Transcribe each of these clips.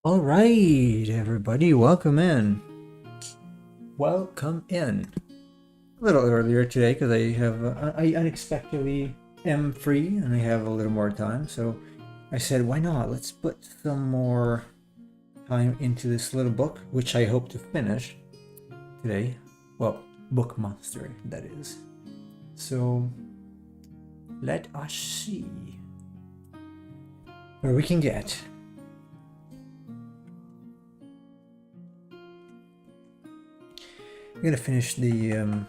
All right, everybody, welcome in. Welcome in. A little earlier today because I have I unexpectedly am free and I have a little more time. So I said, why not? Let's put some more time into this little book, which I hope to finish today. Well, book mastery, that is. So let us see where we can get. I'm gonna finish the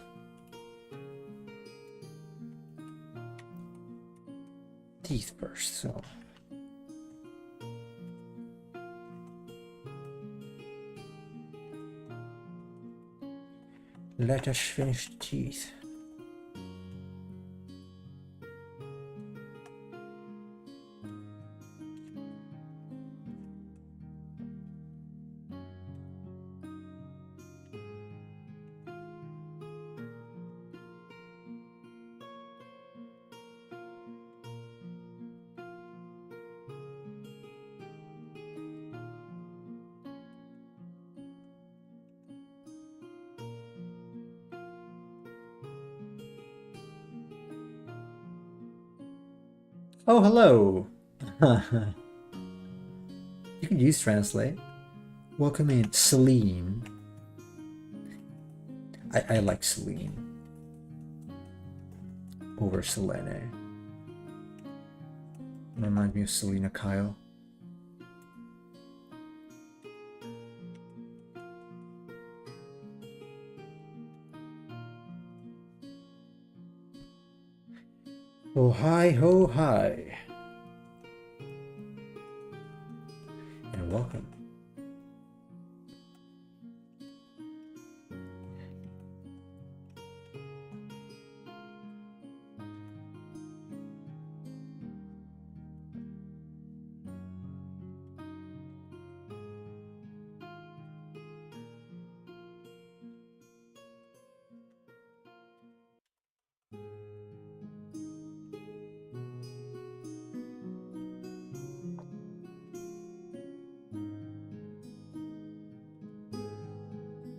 teeth first, so Let us finish the teeth. Oh, hello. You can use translate. Welcome in, Celine. I like Celine over Selene. It reminds me of Selena Kyle. Oh hi ho hi. And welcome.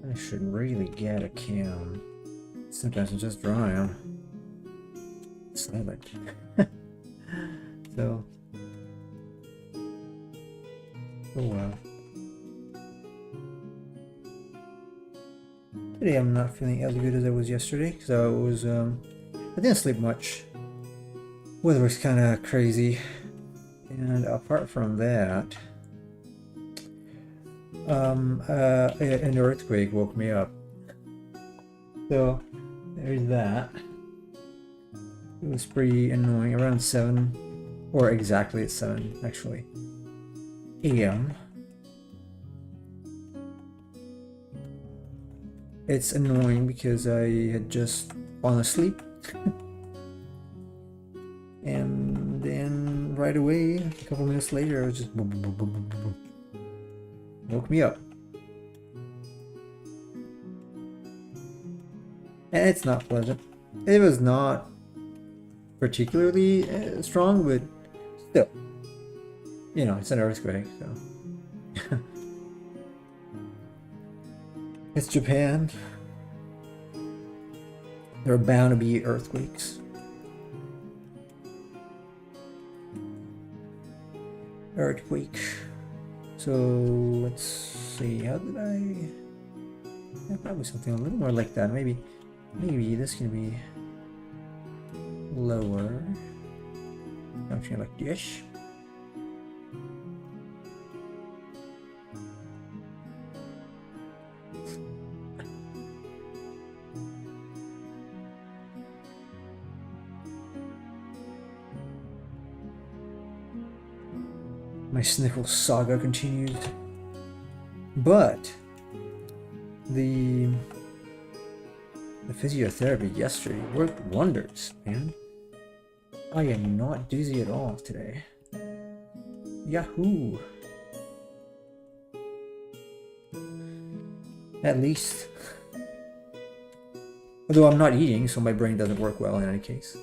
I should really get a cam. Sometimes I'm just drawing. I'm silent. So, oh well. Today I'm not feeling as good as I was yesterday, so I didn't sleep much. Weather was kind of crazy, and apart from that, an earthquake woke me up. So there's that. It was pretty annoying. Around 7, or exactly at 7 actually, a.m. It's annoying because I had just fallen asleep. And then right away, a couple minutes later, it was just boom, boom, boom, boom, boom, boom. Woke me up. And it's not pleasant. It was not particularly strong, but still. You know, it's an earthquake, so. It's Japan. There are bound to be earthquakes. Earthquake. So let's see. How did I? Yeah, probably something a little more like that. Maybe this can be lower. Something like this. My Sniffle saga continues, but the physiotherapy yesterday worked wonders, man. I am not dizzy at all today. Yahoo! At least. Although I'm not eating, so my brain doesn't work well in any case.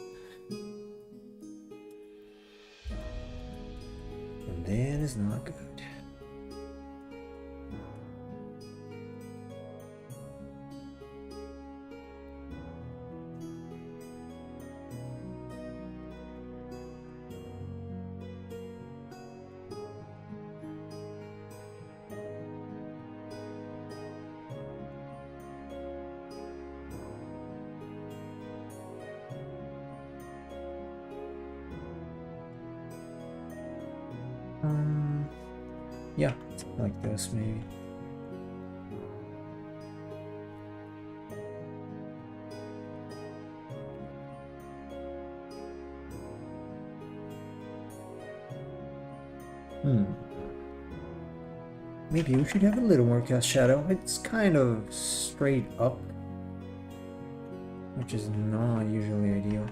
And that is not good. Yeah, like this maybe. Maybe we should have a little more cast shadow. It's kind of straight up which is not usually ideal.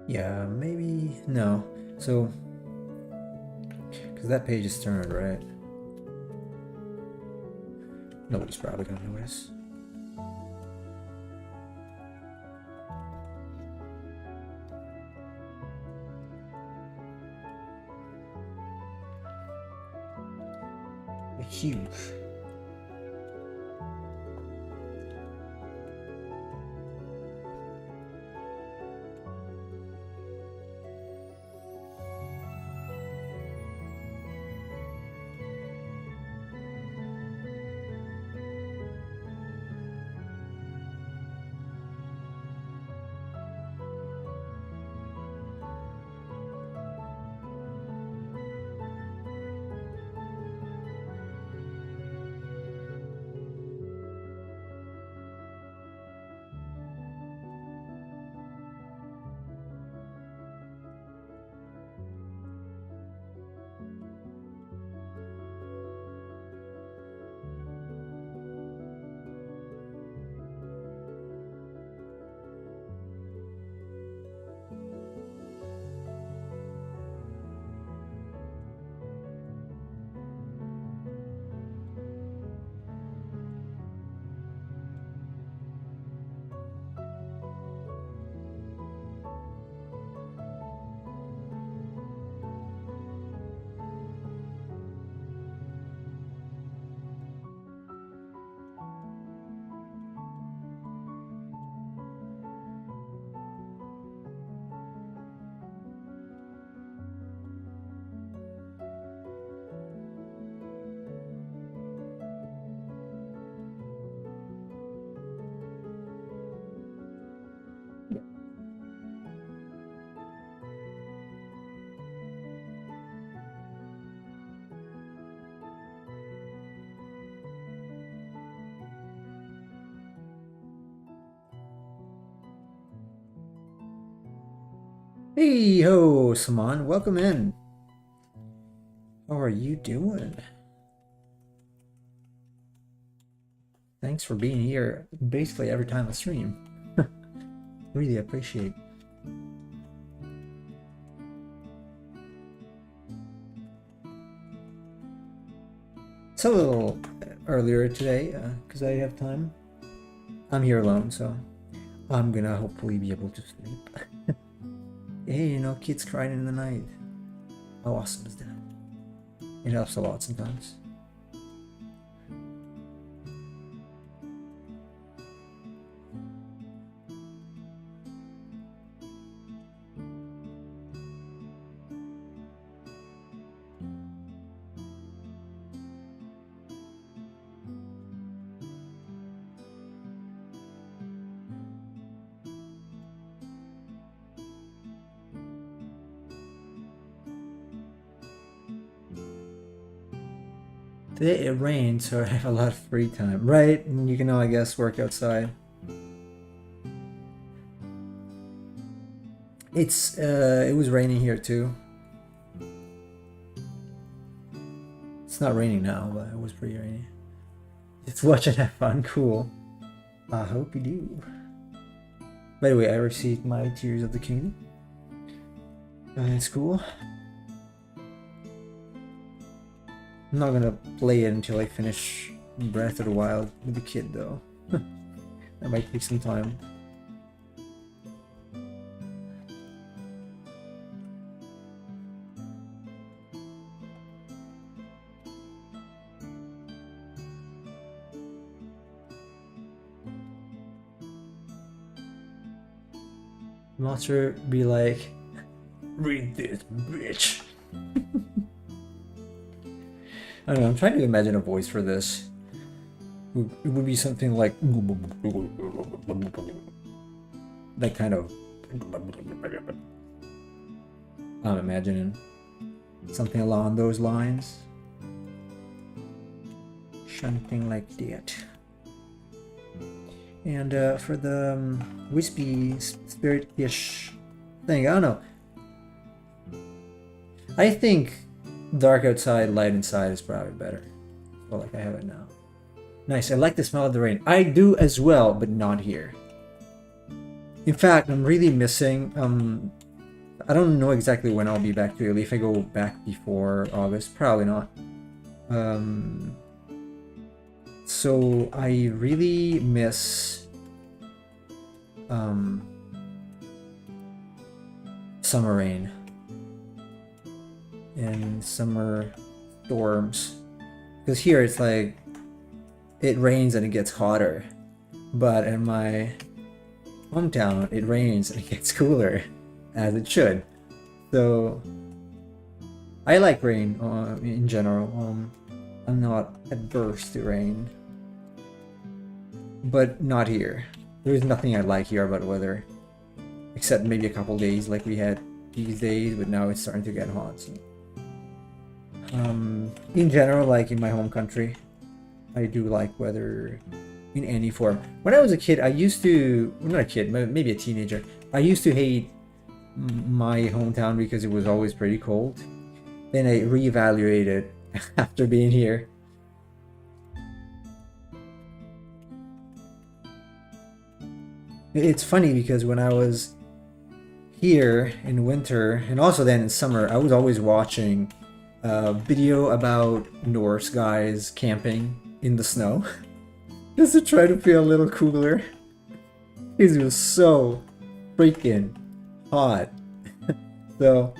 Yeah, maybe no. So, because that page is turned, right? Nobody's probably gonna notice. Huge. Hey ho, Saman, welcome in. How are you doing? Thanks for being here basically every time I stream. Really appreciate. It's a little earlier today because I have time. I'm here alone, so I'm gonna hopefully be able to sleep. Hey, you know, kids crying in the night. How awesome is that? It helps a lot sometimes. Today it rained, so I have a lot of free time. Right? And you can, I guess, work outside. It was raining here too. It's not raining now, but it was pretty rainy. Just watch and have fun, cool. I hope you do. By the way, I received my Tears of the Kingdom. It's cool. I'm not gonna play it until I finish Breath of the Wild with the kid though. That might take some time. Monster be like, read this, bitch. I don't know, I'm trying to imagine a voice for this. It would be something like that kind of. I'm imagining. Something along those lines. Something like that. And for the wispy spirit-ish thing, I don't know. I think dark outside, light inside is probably better. Well, like I have it now. Nice, I like the smell of the rain. I do as well, but not here. In fact, I'm really missing, I don't know exactly when I'll be back to Italy. If I go back before August, probably not. So I really miss summer rain and summer storms, because here it's like it rains and it gets hotter, but in my hometown it rains and it gets cooler, as it should. So I like rain in general. I'm not adverse to rain, but not here. There's nothing I like here about weather, except maybe a couple days like we had these days, but now it's starting to get hot. So. In general, like in my home country, I do like weather in any form. When I was a kid, I used to, not a kid, maybe a teenager, I used to hate my hometown because it was always pretty cold. Then I reevaluated after being here. It's funny because when I was here in winter and also then in summer, I was always watching a video about Norse guys camping in the snow just to try to feel a little cooler because it was so freaking hot. So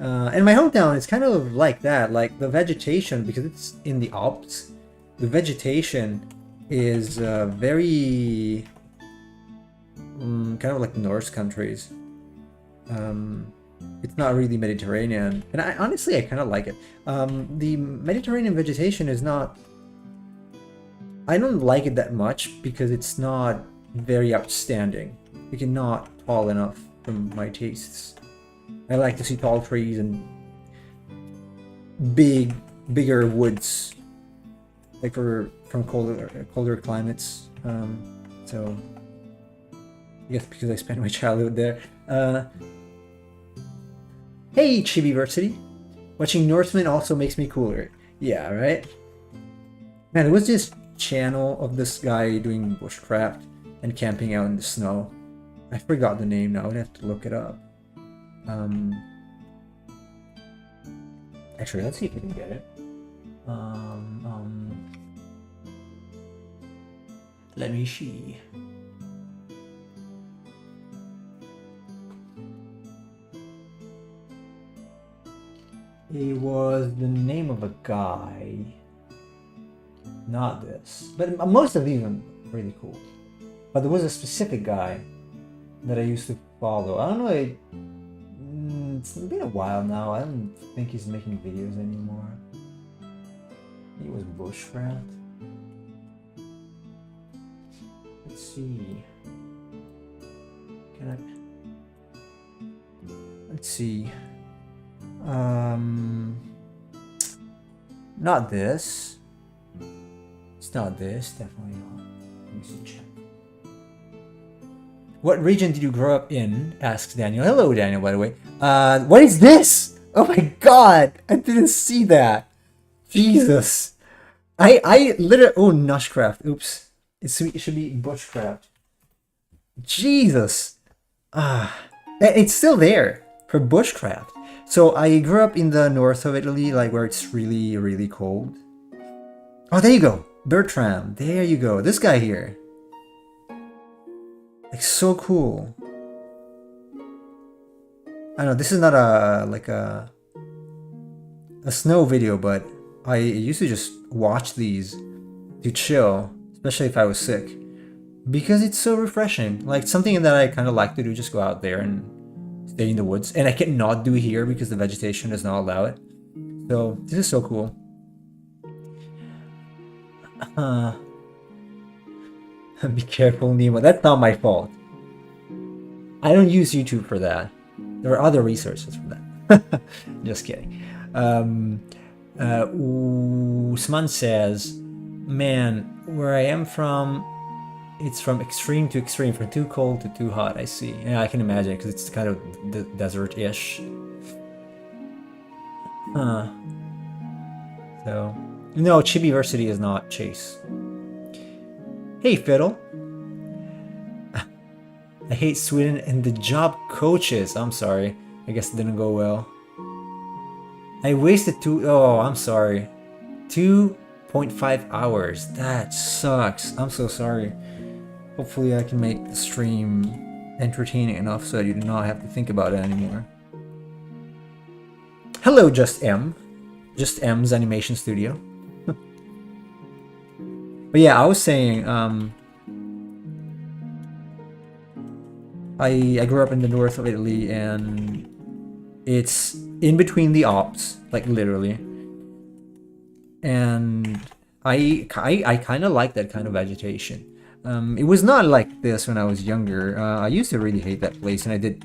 and my hometown is kind of like that, like the vegetation, because it's in the Alps, the vegetation is very kind of like Norse countries. It's not really Mediterranean, and I honestly kind of like it. The Mediterranean vegetation is not, I don't like it that much because it's not very outstanding. It's not tall enough for my tastes. I like to see tall trees and bigger woods, like from colder climates. So I guess because I spent my childhood there. Hey, Chibiversity! Watching Norsemen also makes me cooler. Yeah, right? Man, there was this channel of this guy doing bushcraft and camping out in the snow. I forgot the name now, I'd have to look it up. Actually, let's see if we can get it. Let me see. It was the name of a guy. Not this. But most of these are really cool. But there was a specific guy that I used to follow. I don't know, it's been a while now. I don't think he's making videos anymore. He was bushcraft. Let's see. Let's see. Not this. It's not this, definitely not. Let me see, check. What region did you grow up in? Asks Daniel. Hello, Daniel, by the way. What is this? Oh my god! I didn't see that. Jesus. I literally, oh, Nushcraft. Oops. It should be Bushcraft. Jesus. It's still there for Bushcraft. So I grew up in the north of Italy, like where it's really, really cold. Oh, there you go. Bertram. There you go. This guy here. Like, so cool. I know this is not a snow video, but I used to just watch these to chill, especially if I was sick, because it's so refreshing. Like, something that I kind of like to do, just go out there and stay in the woods, and I cannot do here because the vegetation does not allow it. So this is so cool. Be careful, Nemo. That's not my fault. I don't use YouTube for that. There are other resources for that. Just kidding. Usman says, man, where I am from, it's from extreme to extreme, from too cold to too hot. I see. Yeah, I can imagine, because it's kind of desert-ish. Huh. So, no, Chibiversity is not Chase. Hey, Fiddle. I hate Sweden and the job coaches. I'm sorry. I guess it didn't go well. I wasted I'm sorry. 2.5 hours. That sucks. I'm so sorry. Hopefully I can make the stream entertaining enough so that you do not have to think about it anymore. Hello, Just M. Just M's Animation Studio. But yeah, I was saying, I grew up in the north of Italy, and it's in between the Alps, like literally. And I kind of like that kind of vegetation. It was not like this when I was younger. I used to really hate that place, and I did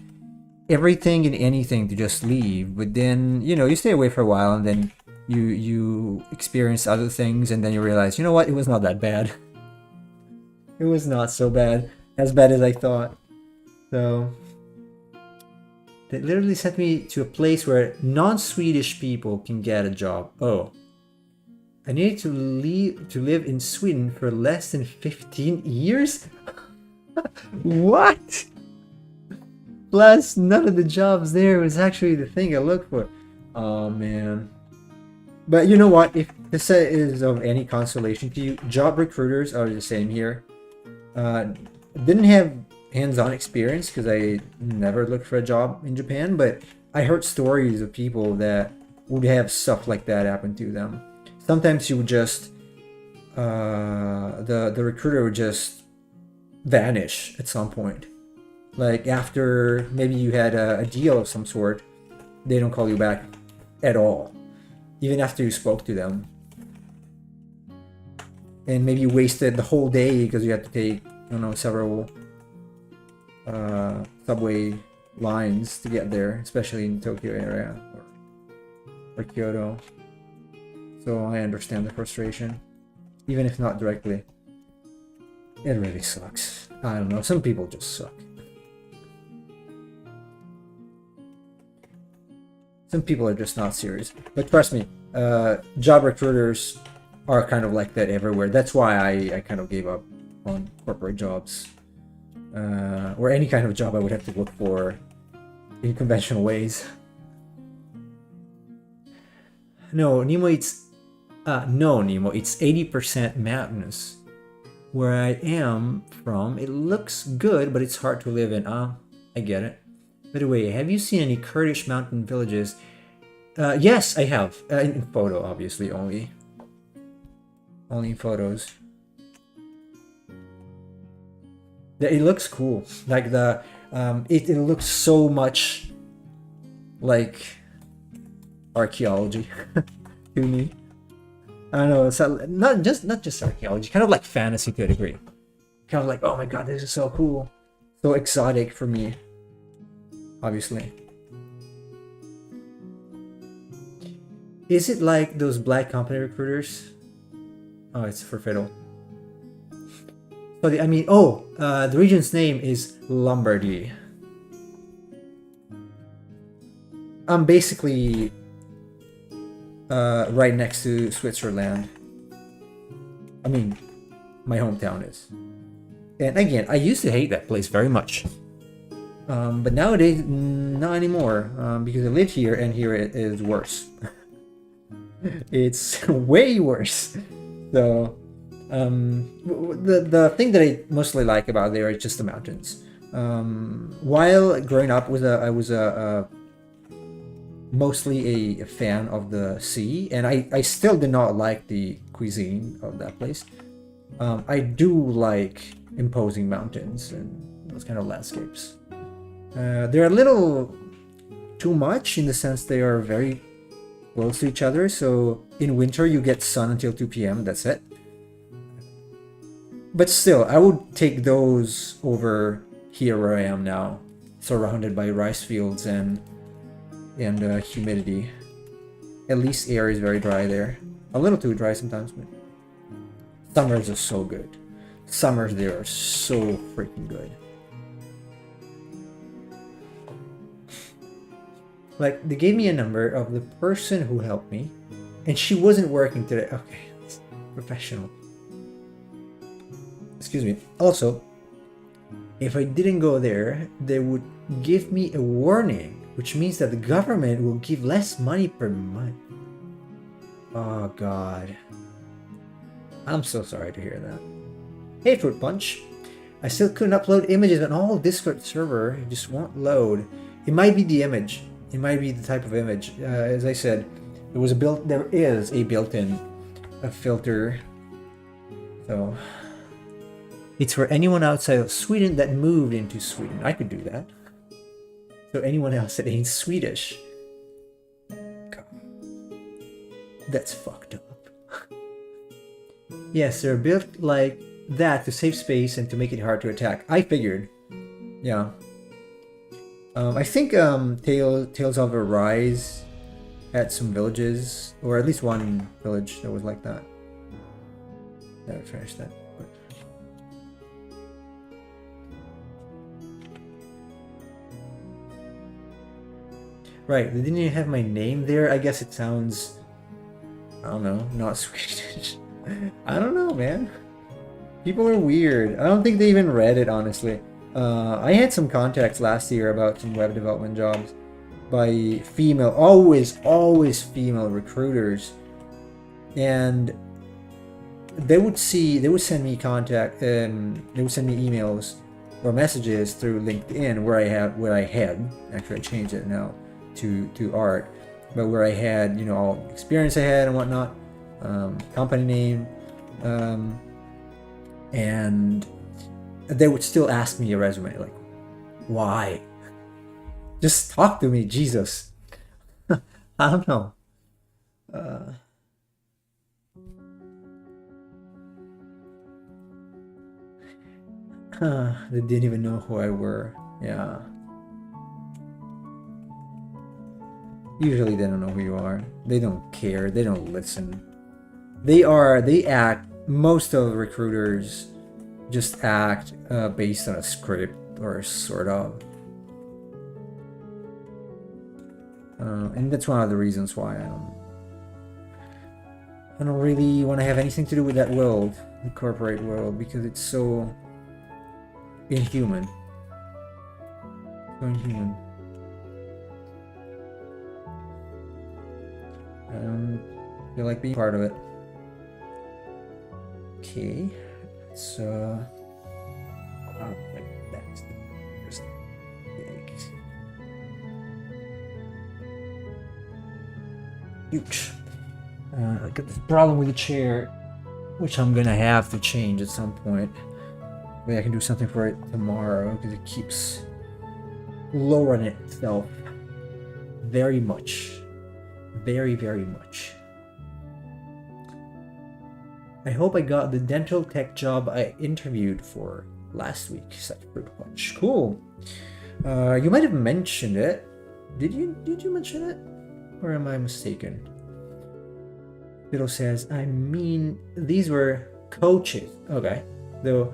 everything and anything to just leave. But then, you know, you stay away for a while, and then you experience other things, and then you realize, you know what, it was not that bad. It was not so bad, as I thought. So they literally sent me to a place where non-Swedish people can get a job. Oh, I needed to live in Sweden for less than 15 years? What? Plus, none of the jobs there was actually the thing I looked for. Oh, man. But you know what? If this is of any consolation to you, job recruiters are the same here. Didn't have hands-on experience because I never looked for a job in Japan, but I heard stories of people that would have stuff like that happen to them. Sometimes you would just the recruiter would just vanish at some point. Like after maybe you had a deal of some sort, they don't call you back at all, even after you spoke to them. And maybe you wasted the whole day because you had to take, I don't know, several subway lines to get there, especially in Tokyo area or Kyoto. So I understand the frustration, even if not directly. It really sucks. I don't know, some people just suck. Some people are just not serious. But trust me, job recruiters are kind of like that everywhere. That's why I kind of gave up on corporate jobs. Or any kind of job I would have to look for in conventional ways. No, Nemo, it's 80% mountainous. Where I am from, it looks good, but it's hard to live in. I get it. By the way, have you seen any Kurdish mountain villages? Yes, I have. In photo, obviously, only. Only in photos. It looks cool. Like it looks so much like archaeology to me. I don't know. It's not just archaeology, kind of like fantasy to a degree. Kind of like, oh my god, this is so cool, so exotic for me. Obviously. Is it like those black company recruiters? Oh, it's for Fiddle. So the region's name is Lombardy. I'm basically right next to Switzerland. I mean, my hometown is. And again, I used to hate that place very much. But nowadays, not anymore. Because I live here, and here it is worse. It's way worse. So, the thing that I mostly like about there is just the mountains. While growing up, I was mostly a fan of the sea, and I still did not like the cuisine of that place. I do like imposing mountains and those kind of landscapes. They're a little too much in the sense they are very close to each other, so in winter you get sun until 2 p.m. That's it. But still, I would take those over here where I am now, surrounded by rice fields and humidity. At least air is very dry there. A little too dry sometimes, but summers are so good. Summers there are so freaking good. Like, they gave me a number of the person who helped me, and she wasn't working today. Okay, professional. Excuse me. Also, if I didn't go there, they would give me a warning, which means that the government will give less money per month. Oh god. I'm so sorry to hear that. Hey, Fruit Punch. I still couldn't upload images on all Discord server. It just won't load. It might be the image. It might be the type of image. As I said, there is a built-in filter. So it's for anyone outside of Sweden that moved into Sweden. I could do that. So anyone else that ain't Swedish. God. That's fucked up. Yes, they're built like that to save space and to make it hard to attack. I figured. Yeah. I think Tales of Arise had some villages, or at least one village that was like that. Never finished that. But... Right, they didn't even have my name there. I guess it sounds, I don't know, not Swedish. I don't know, man. People are weird. I don't think they even read it, honestly. I had some contacts last year about some web development jobs by female, always female recruiters, and they would send me emails or messages through LinkedIn where I had actually I changed it now to art, but where I had, you know, all the experience I had and whatnot, company name, and they would still ask me a resume, like, why? Just talk to me, Jesus. I don't know. They didn't even know who I were. Yeah. Usually they don't know who you are. They don't care. They don't listen. They act, most of the recruiters just act based on a script, or sort of. And that's one of the reasons why I don't really want to have anything to do with that world, the corporate world, because it's so inhuman. So inhuman. I don't feel like being part of it. Okay, so that's the first eggs. Huge. I got this problem with the chair, which I'm gonna have to change at some point. Maybe I can do something for it tomorrow, because it keeps lowering itself very much. Very, very much. I hope I got the dental tech job I interviewed for last week. Such Fruit Punch. Cool. You might have mentioned it. Did you mention it? Or am I mistaken? Fiddle says, I mean, these were coaches. Okay. Though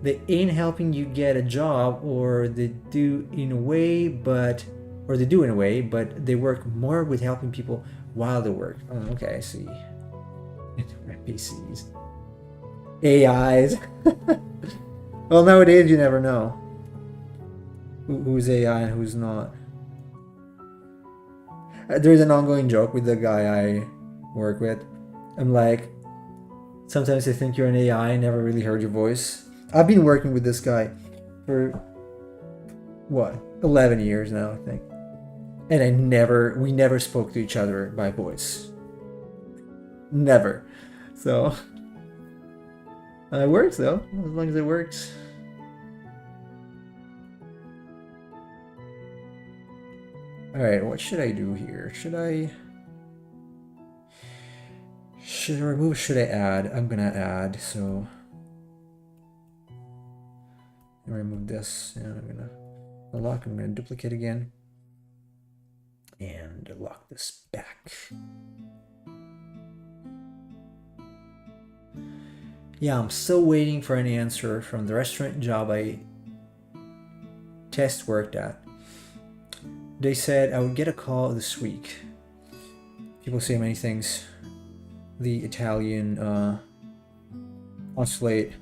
they ain't helping you get a job, or they do in a way, but they work more with helping people while they work. Oh, okay, I see. NPCs. AIs. Well, nowadays you never know who's AI and who's not. There's an ongoing joke with the guy I work with. I'm like, sometimes they think you're an AI, never really heard your voice. I've been working with this guy for, what, 11 years now, I think. And we never spoke to each other by voice. Never. So, it works though, as long as it works. Alright, what should I do here? Should I remove, should I add? I'm gonna add, so remove this, and I'm gonna unlock, I'm gonna duplicate again. and lock this back. Yeah, I'm still waiting for an answer from the restaurant job I test worked at. They said I would get a call this week. People say many things. The Italian consulate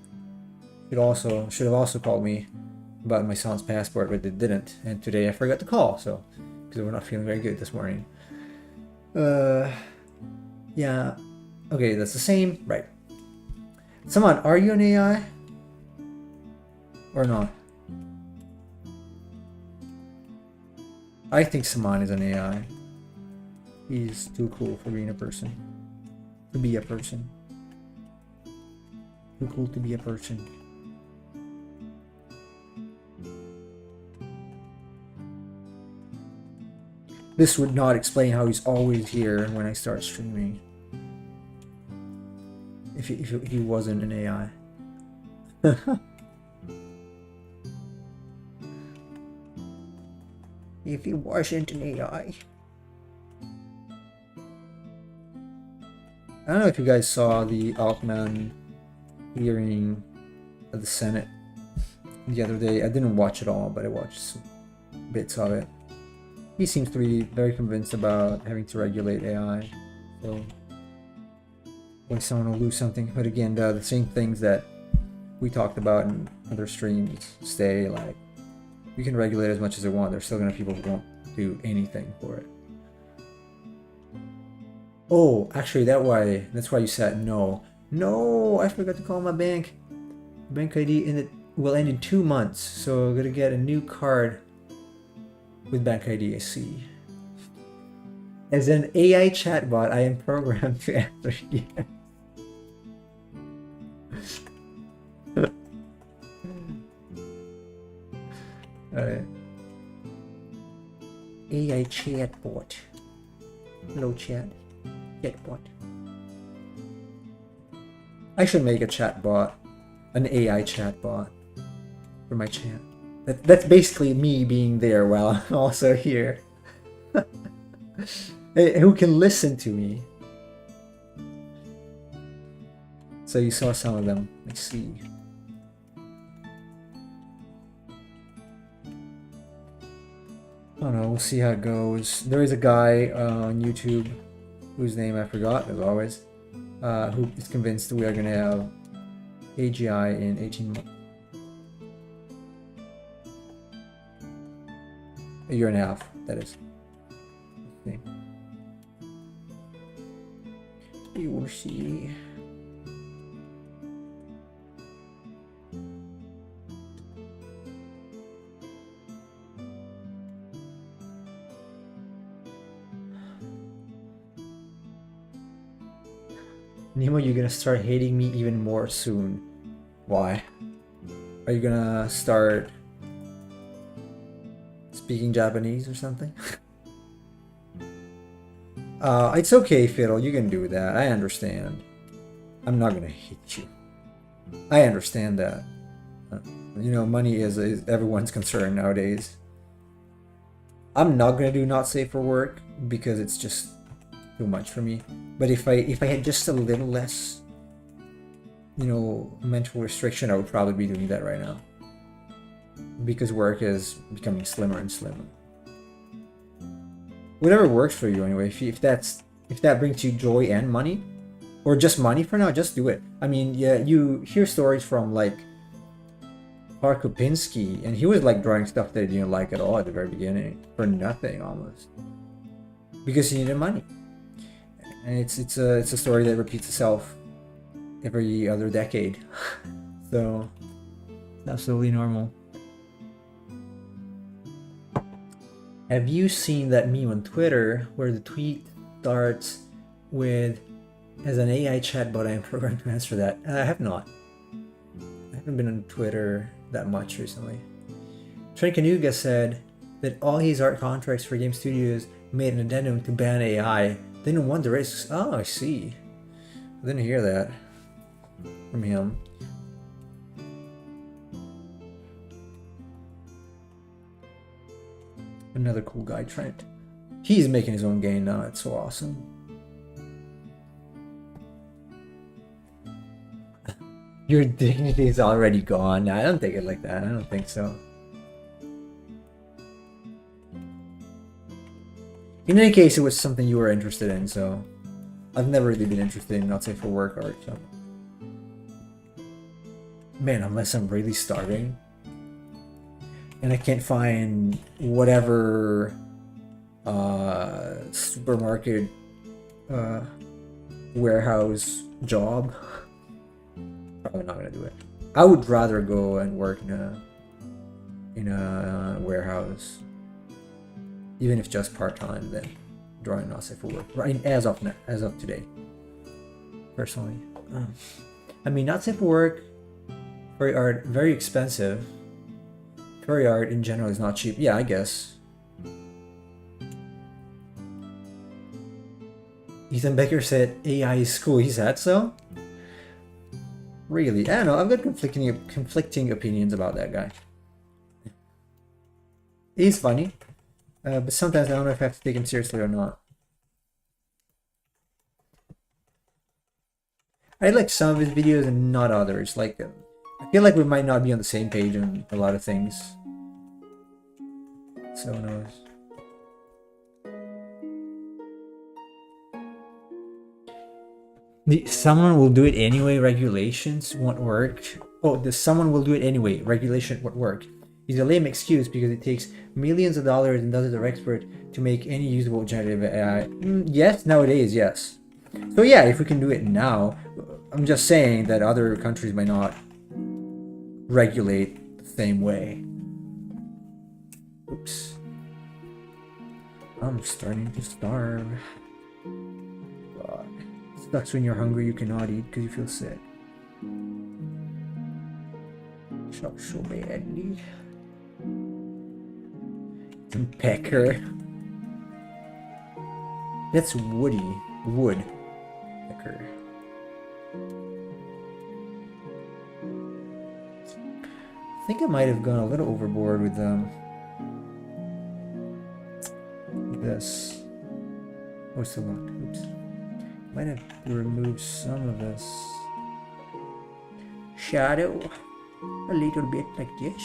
should have also called me about my son's passport, but they didn't. And today I forgot to call, so because we're not feeling very good this morning. Yeah. Okay, that's the same, right? Saman, are you an AI or not? I think Saman is an AI. He's too cool for being a person. To be a person. Too cool to be a person. This would not explain how he's always here when I start streaming. If he wasn't an AI. If he wasn't an AI. I don't know if you guys saw the Altman hearing at the Senate the other day. I didn't watch it all, but I watched some bits of it. He seems to be very convinced about having to regulate AI. So when someone will lose something, but again, the same things that we talked about in other streams stay. Like, we can regulate as much as they want. There's still gonna be people who won't do anything for it. Oh, actually, that's why you said no. No, I forgot to call my bank. Bank ID will end in 2 months, so I'm gonna get a new card with bank ID. I see. As an AI chatbot, I am programmed to answer yes. Alright. AI chatbot. Hello, chat. Chatbot. I should make a chatbot, an AI chatbot for my chat. That's basically me being there while I'm also here. Who can listen to me. So you saw some of them. Let's see. I don't know, we'll see how it goes. There is a guy on YouTube whose name I forgot, as always, who is convinced that we are going to have AGI in 18 months. A year and a half, that is. Let's see. You will see. Nemo, you're gonna start hating me even more soon. Why? Are you gonna start speaking Japanese or something? It's okay, Fiddle. You can do that. I understand. I'm not gonna hate you. I understand that. You know, money is everyone's concern nowadays. I'm not gonna do not safe for work because it's just too much for me. But if I had just a little less, you know, mental restriction, I would probably be doing that right now. Because work is becoming slimmer and slimmer. Whatever works for you anyway. If that brings you joy and money, or just money for now, just do it. I mean, yeah, you hear stories from like Mark Kopinski, and he was like drawing stuff that he didn't like at all at the very beginning for nothing almost, because he needed money. And it's a story that repeats itself every other decade. So absolutely normal. Have you seen that meme on Twitter where the tweet starts with, as an AI chatbot I am programmed to answer that? I have not. I haven't been on Twitter that much recently. Trent Kanuga said that all his art contracts for game studios made an addendum to ban AI. They didn't want the risks. Oh, I see. I didn't hear that from him. Another cool guy, Trent. He's making his own game now. It's so awesome. Your dignity is already gone. I don't take it like that. I don't think so. In any case, it was something you were interested in, so I've never really been interested in, not say for work art. So. Man, unless I'm really starving and I can't find whatever supermarket warehouse job, probably not gonna do it. I would rather go and work in a warehouse, even if just part-time, than drawing not safe for work. Right, as of today, personally. I mean, not safe for work. Furry art, very expensive. Furry art in general is not cheap. Yeah, I guess. Ethan Becker said AI is cool. He said so? Really? I don't know. I've got conflicting opinions about that guy. He's funny. But sometimes I don't know if I have to take him seriously or not. I like some of his videos and not others. Like, I feel like we might not be on the same page on a lot of things. So who knows? Someone will do it anyway. Regulations won't work. Oh, someone will do it anyway. Regulation won't work. It's a lame excuse because it takes millions of dollars and dozens of experts to make any usable generative AI. Yes, nowadays, yes. So yeah, if we can do it now, I'm just saying that other countries might not regulate the same way. Oops. I'm starting to starve. God. It sucks when you're hungry, you cannot eat because you feel sick. Sucks so badly. Some pecker. That's woody. Wood. Pecker. I think I might have gone a little overboard with this. Oh, it's still locked. Oops. Might have to remove some of this shadow a little bit like this.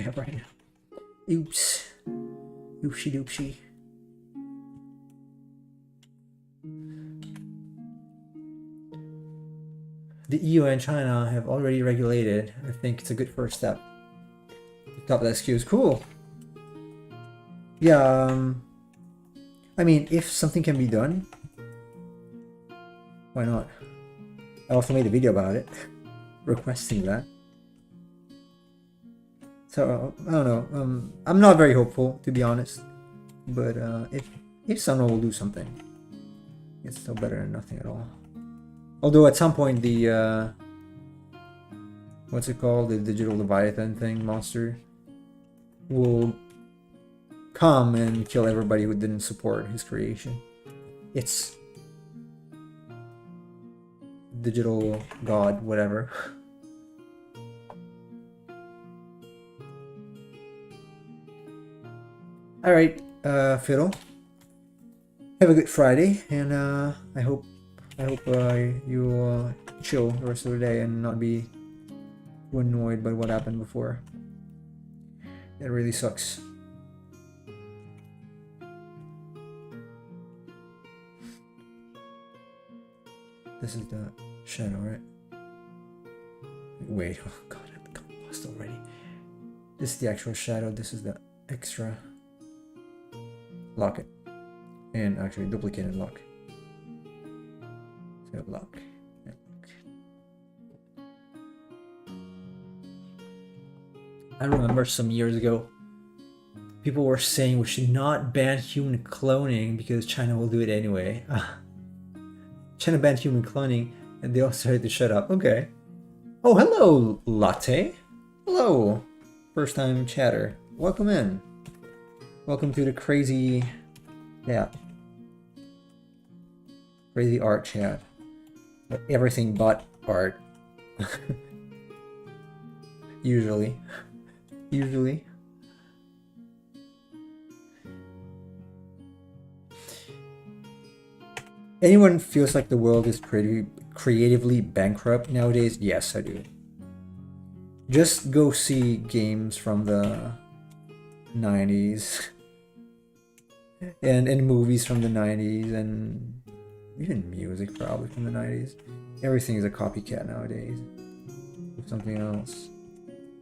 Yeah, right now. Oops. Oopsie doopsie. The EU and China have already regulated. I think it's a good first step. Top of that SKU is cool. Yeah, I mean, if something can be done, why not? I also made a video about it, requesting that. So I don't know. I'm not very hopeful, to be honest. But if someone will do something, it's still better than nothing at all. Although at some point the what's it called, the digital Leviathan thing monster will come and kill everybody who didn't support his creation. It's digital god, whatever. All right, Fiddle. Have a good Friday, and I hope you chill the rest of the day and not be too annoyed by what happened before. It really sucks. This is the shadow, right? Wait, oh god, I've got lost already. This is the actual shadow. This is the extra. Lock it. And actually duplicate and lock. So lock. And lock. I remember some years ago People were saying we should not ban human cloning because China will do it anyway. China banned human cloning, and they all started to shut up. Okay. Oh, hello, Latte. Hello, first time chatter. Welcome in. Welcome to the crazy chat. Crazy art chat. Everything but art. Usually. Usually. Anyone feels like the world is pretty creatively bankrupt nowadays? Yes, I do. Just go see games from the 90s and movies from the 90s and even music probably from the 90s. Everything is a copycat nowadays of something else.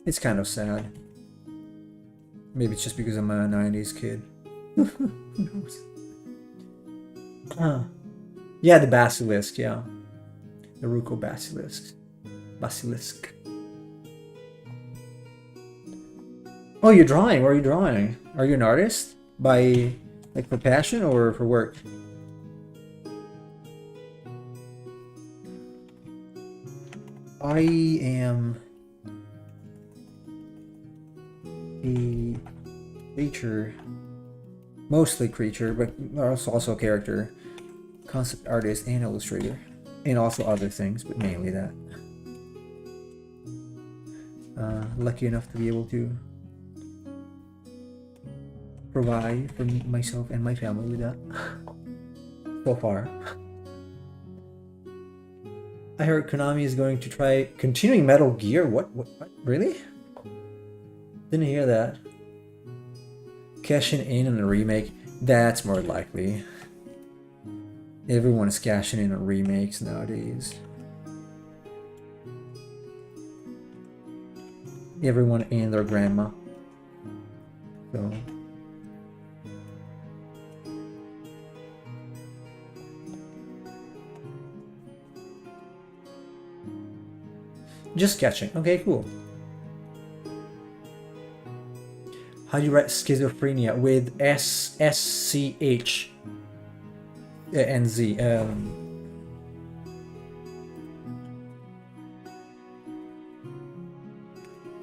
It's kind of sad. Maybe it's just because I'm a 90s kid. Who knows? Yeah, the basilisk, yeah. The Ruko basilisk. Basilisk. Oh, you're drawing. Where are you drawing? Are you an artist? By, like, for passion or for work? I am a creature. Mostly creature, but also a character. Concept artist and illustrator. And also other things, but mainly that. Lucky enough to be able to provide for myself and my family with that. So far. I heard Konami is going to try continuing Metal Gear. What? Really? Didn't hear that. Cashing in on a remake. That's more likely. Everyone is cashing in on remakes nowadays. Everyone and their grandma. So. Just sketching. Okay, cool. How do you write schizophrenia with SCH and Z? I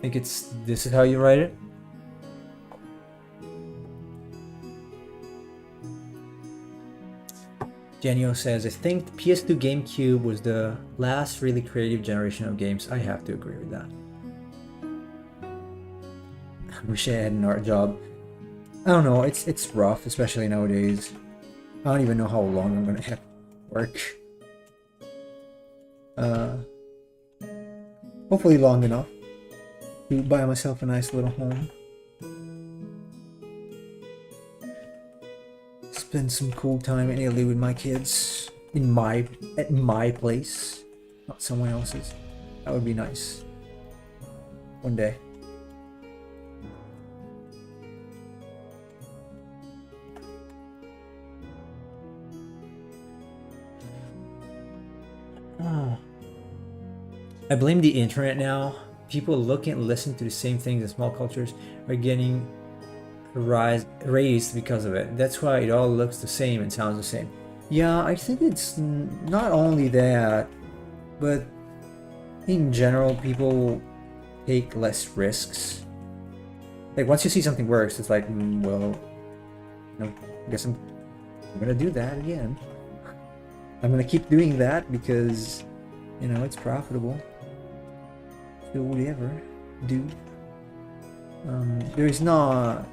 think this is how you write it. Daniel says, I think the PS2 GameCube was the last really creative generation of games. I have to agree with that. I wish I had an art job. I don't know, it's rough, especially nowadays. I don't even know how long I'm gonna have work. Hopefully long enough to buy myself a nice little home. Spend some cool time in Italy with my kids at my place, not someone else's. That would be nice. One day. I blame the internet now. People look and listen to the same things and small cultures are getting raised because of it. That's why it all looks the same and sounds the same. Yeah, I think it's not only that, but in general, people take less risks. Like once you see something works, it's like, well, I guess I'm gonna do that again. I'm gonna keep doing that because, it's profitable. So whatever, do. There's not.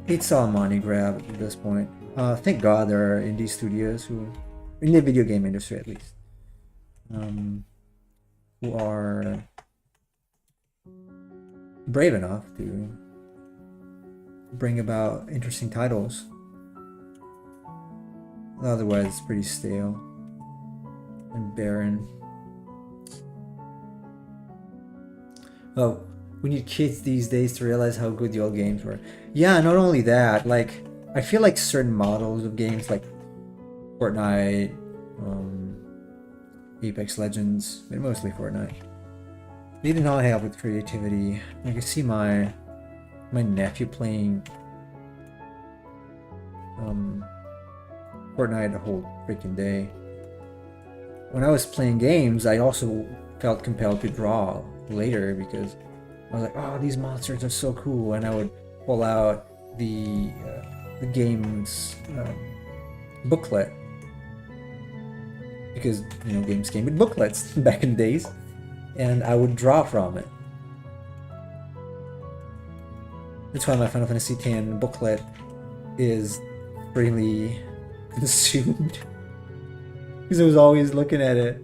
It's all money grab at this point. Thank God there are indie studios who, in the video game industry at least, who are brave enough to bring about interesting titles. Otherwise, it's pretty stale and barren. Oh, we need kids these days to realize how good the old games were. Yeah, not only that, like, I feel like certain models of games like Fortnite, Apex Legends, but mostly Fortnite, they did not help with creativity. I can see my my nephew playing Fortnite the whole freaking day. When I was playing games, I also felt compelled to draw later because I was like, oh, these monsters are so cool, and I would pull out the game's booklet, because games came with booklets back in the days, and I would draw from it. That's why my Final Fantasy X booklet is really consumed, because I was always looking at it.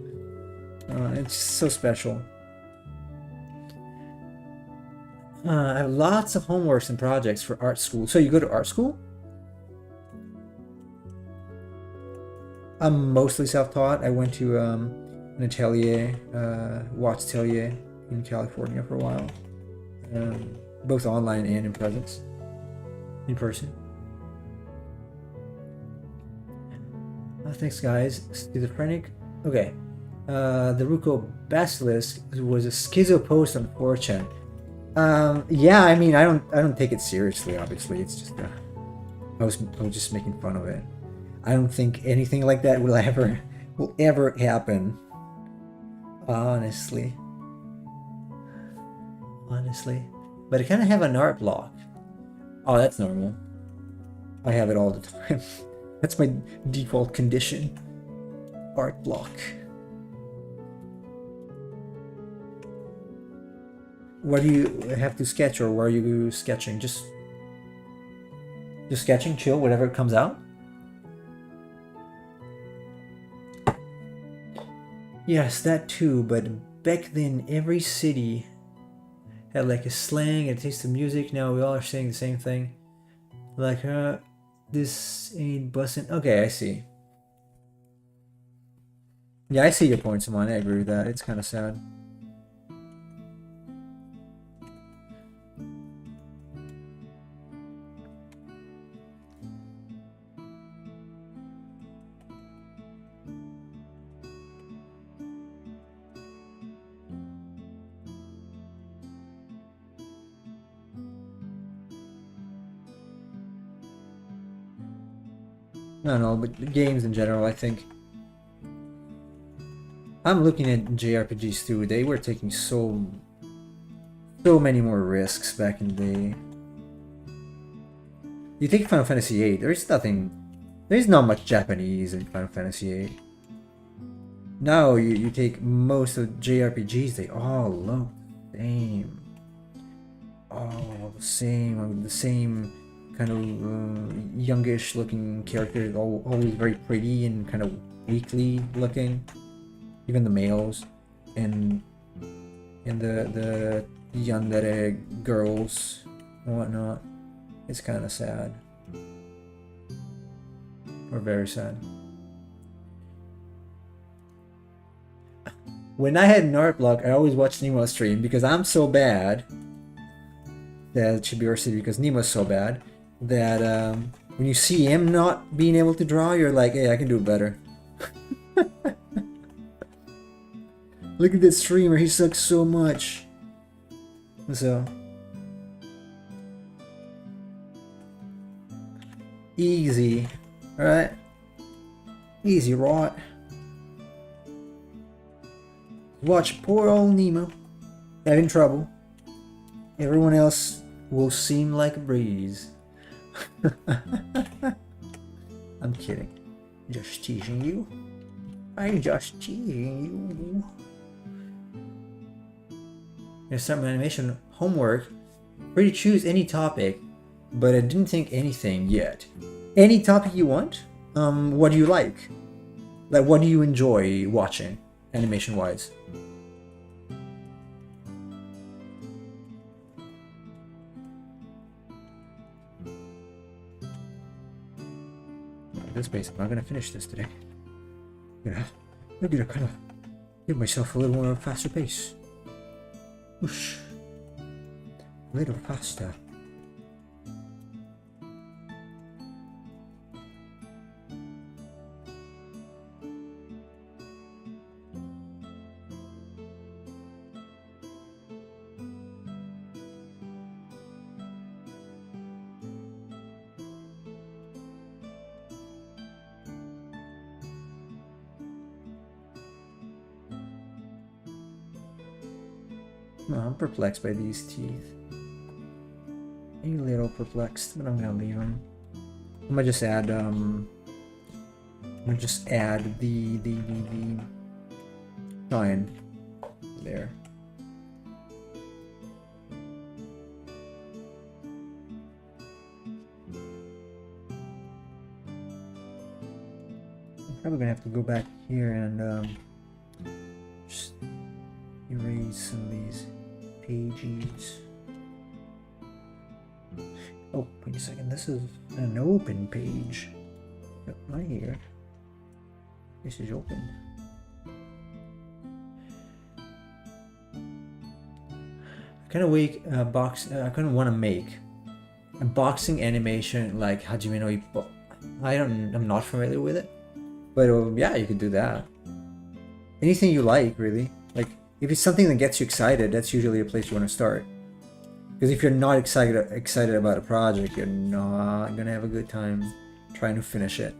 It's just so special. I have lots of homeworks and projects for art school. So you go to art school? I'm mostly self-taught. I went to an atelier, Watts Atelier in California for a while, both online and in person. Thanks, guys. Schizophrenic. Okay. The Ruko Basilisk was a schizo post on 4chan. Yeah, I mean, I don't take it seriously. Obviously, it's just I was just making fun of it. I don't think anything like that will ever happen. Honestly. But I kind of have an art block. Oh, that's normal. I have it all the time. That's my default condition. Art block. What do you have to sketch, or where are you sketching? Just sketching, chill, whatever comes out? Yes, that too, but back then every city had like a slang and taste of music. Now we all are saying the same thing. Like, this ain't bussin'. Okay, I see. Yeah, I see your point, Simon. I agree with that. It's kind of sad. No, but games in general, I think. I'm looking at JRPGs too. They were taking so many more risks back in the day. You take Final Fantasy VIII, there's not much Japanese in Final Fantasy VIII. Now you take most of JRPGs, they all look the same. All the same kind of youngish looking characters, always very pretty and kind of weakly looking. Even the males and the yandere girls and whatnot. It's kind of sad. Or very sad. When I had an art block, I always watched Nemo's stream because I'm so bad. That should be our city, because Nemo's so bad that when you see him not being able to draw, you're like, hey, I can do it better. Look at this streamer, he sucks so much. So easy, right? Easy, right? Watch poor old Nemo having trouble. Everyone else will seem like a breeze. I'm kidding. Just teasing you. I'm just teasing you. There's some animation homework. Free to choose any topic, but I didn't think anything yet. Any topic you want? What do you like? Like, what do you enjoy watching, animation-wise? This pace, I'm not gonna finish this today. I'm gonna kind of give myself a little more faster pace. Whoosh. A little faster. No, I'm perplexed by these teeth. A little perplexed, but I'm gonna leave them. I'm gonna just add the shine there. I'm probably gonna have to go back here and just erase some of these pages. Oh, wait a second, this is an open page. Yep, right here. This is open. I kind of I kind of want to make a boxing animation like Hajime no Ippo. I'm not familiar with it, but yeah, you could do that. Anything you like, really. Like, if it's something that gets you excited, that's usually a place you want to start. Because if you're not excited about a project, you're not gonna have a good time trying to finish it.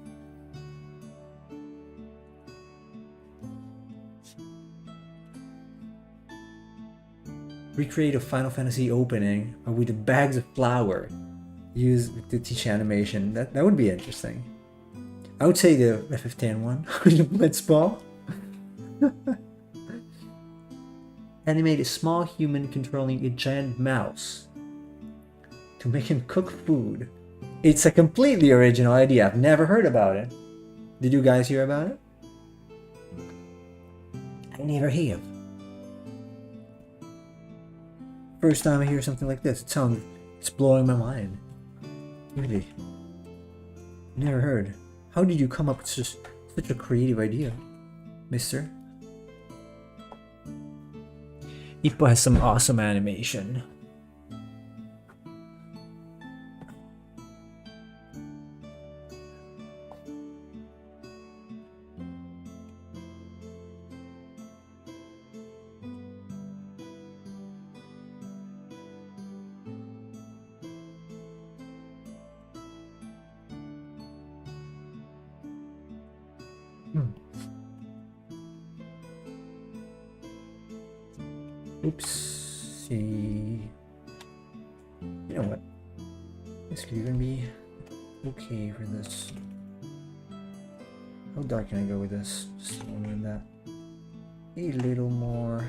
Recreate a Final Fantasy opening with the bags of flour used to teach animation. That would be interesting. I would say the FF10 one with the blitzball. Animate a small human controlling a giant mouse to make him cook food. It's a completely original idea. I've never heard about it. Did you guys hear about it? I never have. First time I hear something like this. It's blowing my mind. Really. Never heard. How did you come up with such a creative idea, mister? Ippo has some awesome animation. Oopsie. You know what? This could even be okay for this. How dark can I go with this? Just a little bit of that. A little more.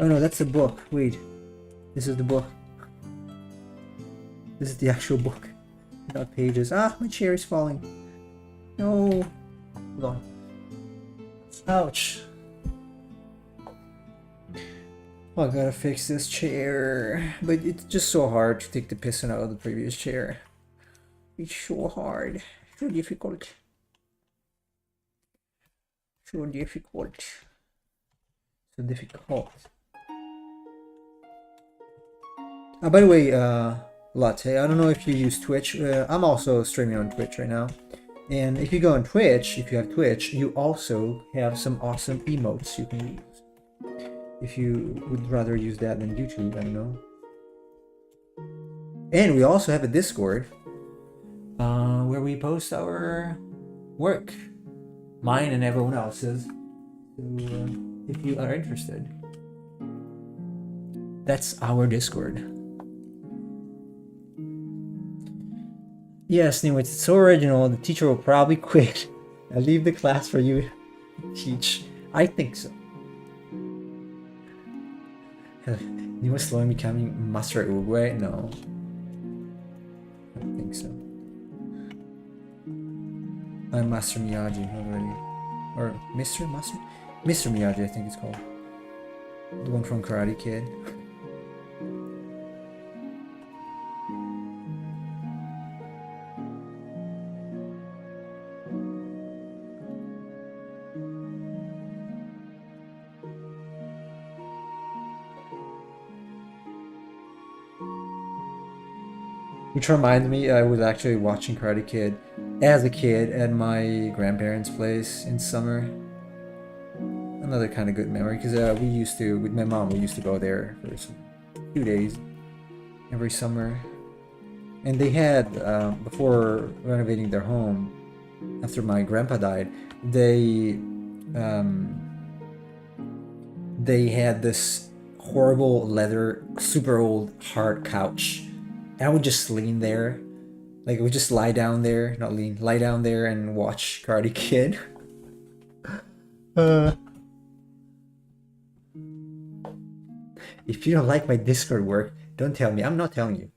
Oh no, that's the book. Wait. This is the book. This is the actual book. Not pages. Ah, my chair is falling. No. Hold on. Ouch. Oh, I gotta fix this chair. But it's just so hard to take the piston out of the previous chair. It's so hard. So difficult. So difficult. So difficult. By the way, Latte, I don't know if you use Twitch. I'm also streaming on Twitch right now. And if you go on Twitch, if you have Twitch, you also have some awesome emotes you can use. If you would rather use that than YouTube, I don't know. And we also have a Discord where we post our work, mine and everyone else's. So if you are interested, that's our Discord. Yes, anyway, it's so original. The teacher will probably quit and leave the class for you to teach. I think so. You were slowly becoming Master Uruguay? No. I don't think so. I'm Master Miyagi already. Or Mr. Master? Mr. Miyagi, I think it's called. The one from Karate Kid. Which reminds me, I was actually watching Karate Kid as a kid at my grandparents' place in summer. Another kind of good memory, because we used to, with my mom, we used to go there for a few days every summer. And they had, before renovating their home, after my grandpa died, they they had this horrible leather, super old, hard couch. And I would just lean there. Like, I would just lie down there, not lean, lie down there and watch Karate Kid. If you don't like my Discord work, don't tell me. I'm not telling you.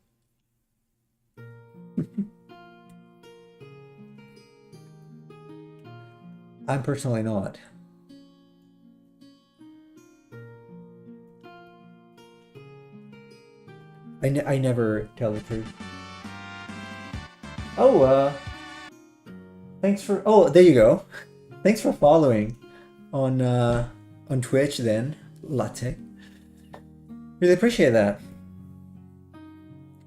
I'm personally not. I never tell the truth. Oh, thanks for... Oh, there you go. Thanks for following on Twitch then, Latte. Really appreciate that.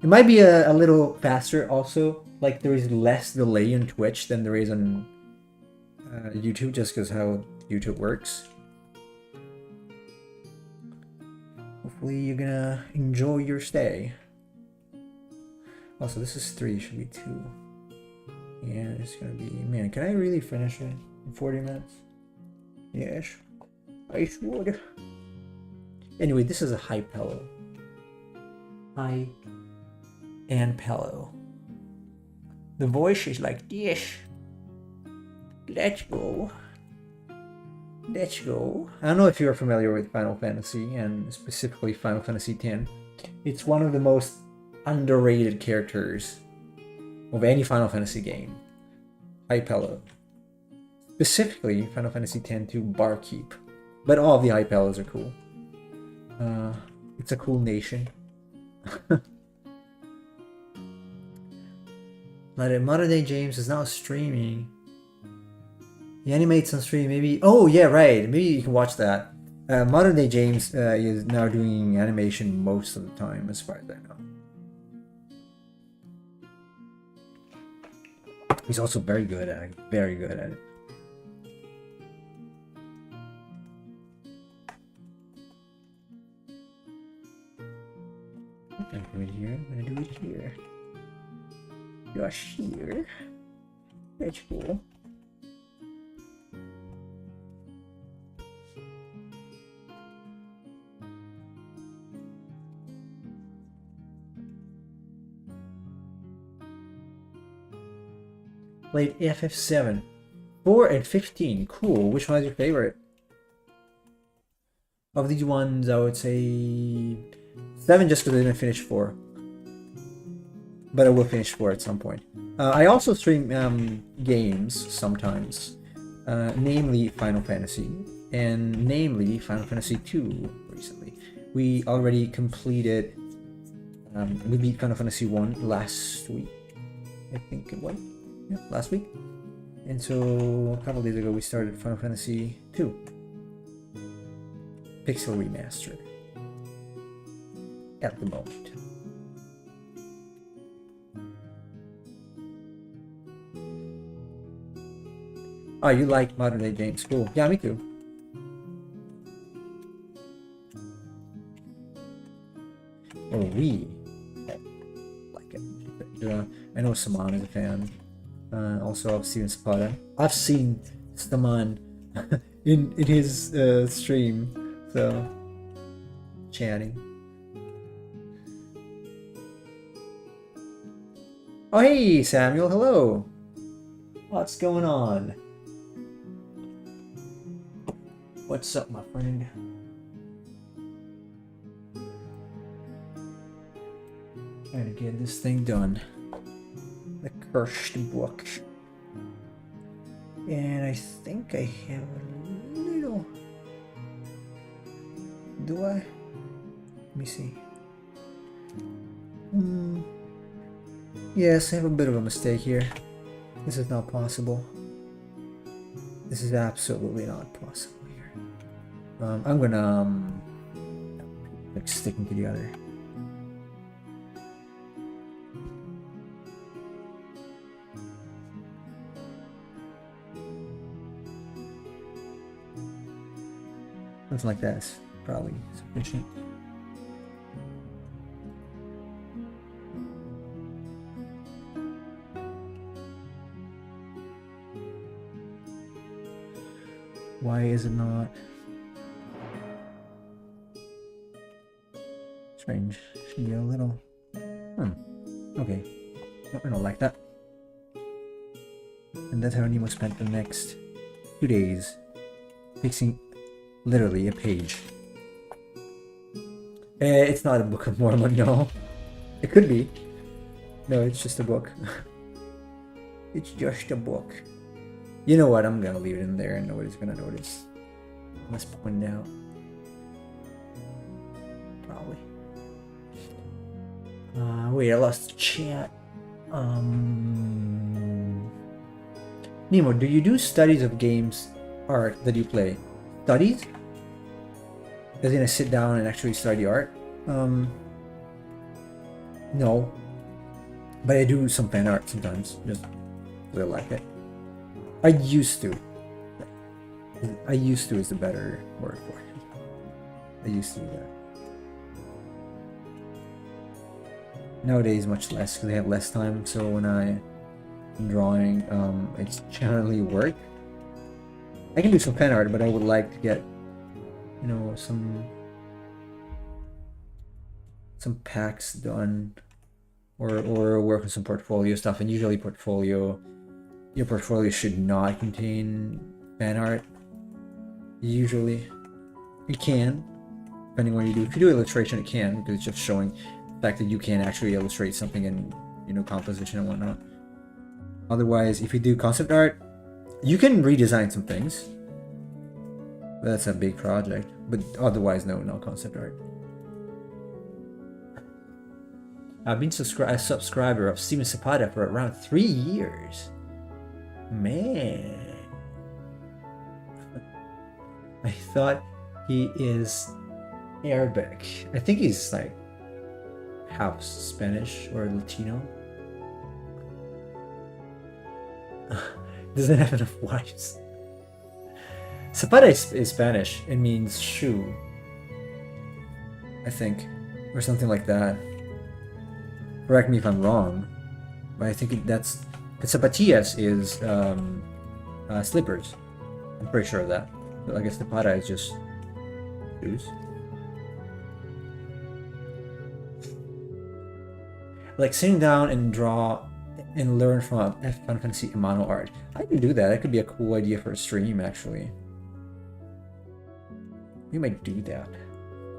It might be a little faster also. Like, there is less delay on Twitch than there is on YouTube, just because how YouTube works. Hopefully you're gonna enjoy your stay. Also, this is 3, should be 2. Yeah, it's gonna be... Man, can I really finish it in 40 minutes? Yes, I should. Anyway, this is a high pillow. High and pillow. The voice is like this. Let's go. Let's go. I don't know if you're familiar with Final Fantasy, and specifically Final Fantasy X. It's one of the most underrated characters of any Final Fantasy game. Hypello. Specifically Final Fantasy X-2 Barkeep. But all of the Hypellos are cool. It's a cool nation. Modern Day James is now streaming. He animates on stream, maybe. Oh yeah, right. Maybe you can watch that. Modern Day James is now doing animation most of the time, as far as I know. He's also very good at it. Very good at it. I'm gonna do it here. I'm gonna do it here. Just here. That's cool. Played FF7. 4 and 15. Cool. Which one is your favorite? Of these ones, I would say 7 just because I didn't finish 4. But I will finish 4 at some point. I also stream games sometimes. Namely Final Fantasy. And namely Final Fantasy 2 recently. We already completed... we beat Final Fantasy 1 last week. I think it was. Yeah, last week. And so a couple days ago we started Final Fantasy 2. Pixel Remastered. At the moment. Oh, you like Modern Day James? Cool. Yeah, me too. Or we like it. I know Saman is a fan. Also, I've seen Spada. I've seen Saman in his stream, so chatting. Oh, hey, Samuel. Hello. What's going on? What's up, my friend? Trying to get this thing done. The cursed book. And I think I have a little... Do I? Let me see. Yes, I have a bit of a mistake here. This is not possible. This is absolutely not possible here. I'm gonna like sticking to the other. Something like that is probably sufficient. Why is it not? Strange. Should be a little... Okay. No, I don't like that. And that's how Nemo spent the next 2 days fixing literally a page. It's not a Book of Mormon, no. It could be. No, it's just a book. It's just a book. You know what? I'm gonna leave it in there and nobody's gonna notice. Let's point it out. Probably. Wait, I lost the chat. Nemo, do you do studies of games art that you play? Studies? As in I sit down and actually study art? No. But I do some fan art sometimes, just because I like it. I used to. I used to is the better word for it. I used to do that. Nowadays, much less, because I have less time, so when I'm drawing, it's generally work. I can do some fan art, but I would like to get, you know, some packs done, or work on some portfolio stuff. And usually your portfolio should not contain fan art. Usually it can, depending on what you do. If you do illustration, it can, because it's just showing the fact that you can actually illustrate something in, you know, composition and whatnot. Otherwise, if you do concept art, you can redesign some things. That's a big project, but otherwise, no concept art. I've been a subscriber of Steven Zapata for around 3 years. Man. I thought he is Arabic. I think he's like half Spanish or Latino. Doesn't have enough wives. Zapata is Spanish. It means shoe, I think, or something like that. Correct me if I'm wrong, but I think that's... Zapatillas is slippers. I'm pretty sure of that. But I guess Zapata is just shoes. Like sitting down and draw and learn from Final Fantasy Amano art. I can do that. That could be a cool idea for a stream, actually. We might do that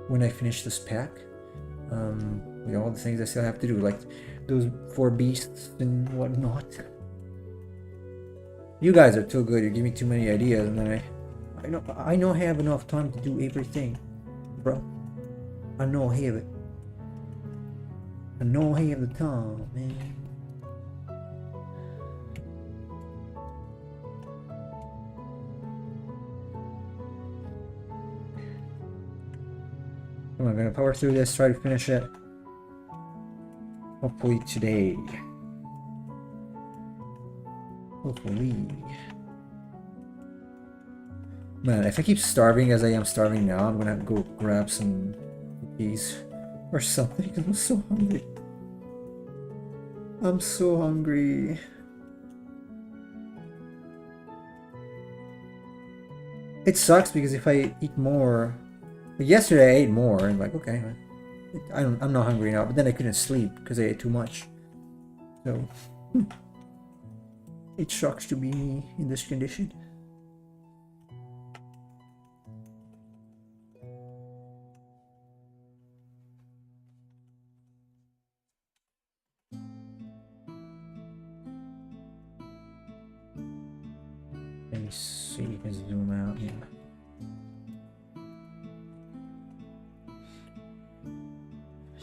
when I finish this pack. With all the things I still have to do, like those 4 beasts and whatnot. You guys are too good. You give me too many ideas, and then I know I have enough time to do everything, bro. I know I have it. I know I have the time, man. Come on, I'm gonna power through this, try to finish it. Hopefully today. Hopefully. Man, if I keep starving as I am starving now, I'm gonna have to go grab some cookies or something. I'm so hungry. I'm so hungry. It sucks because if I eat more... Like yesterday I ate more and like, okay, I'm not hungry now, but then I couldn't sleep because I ate too much. So, it sucks to be me in this condition. Let me see if you can zoom out. Yeah.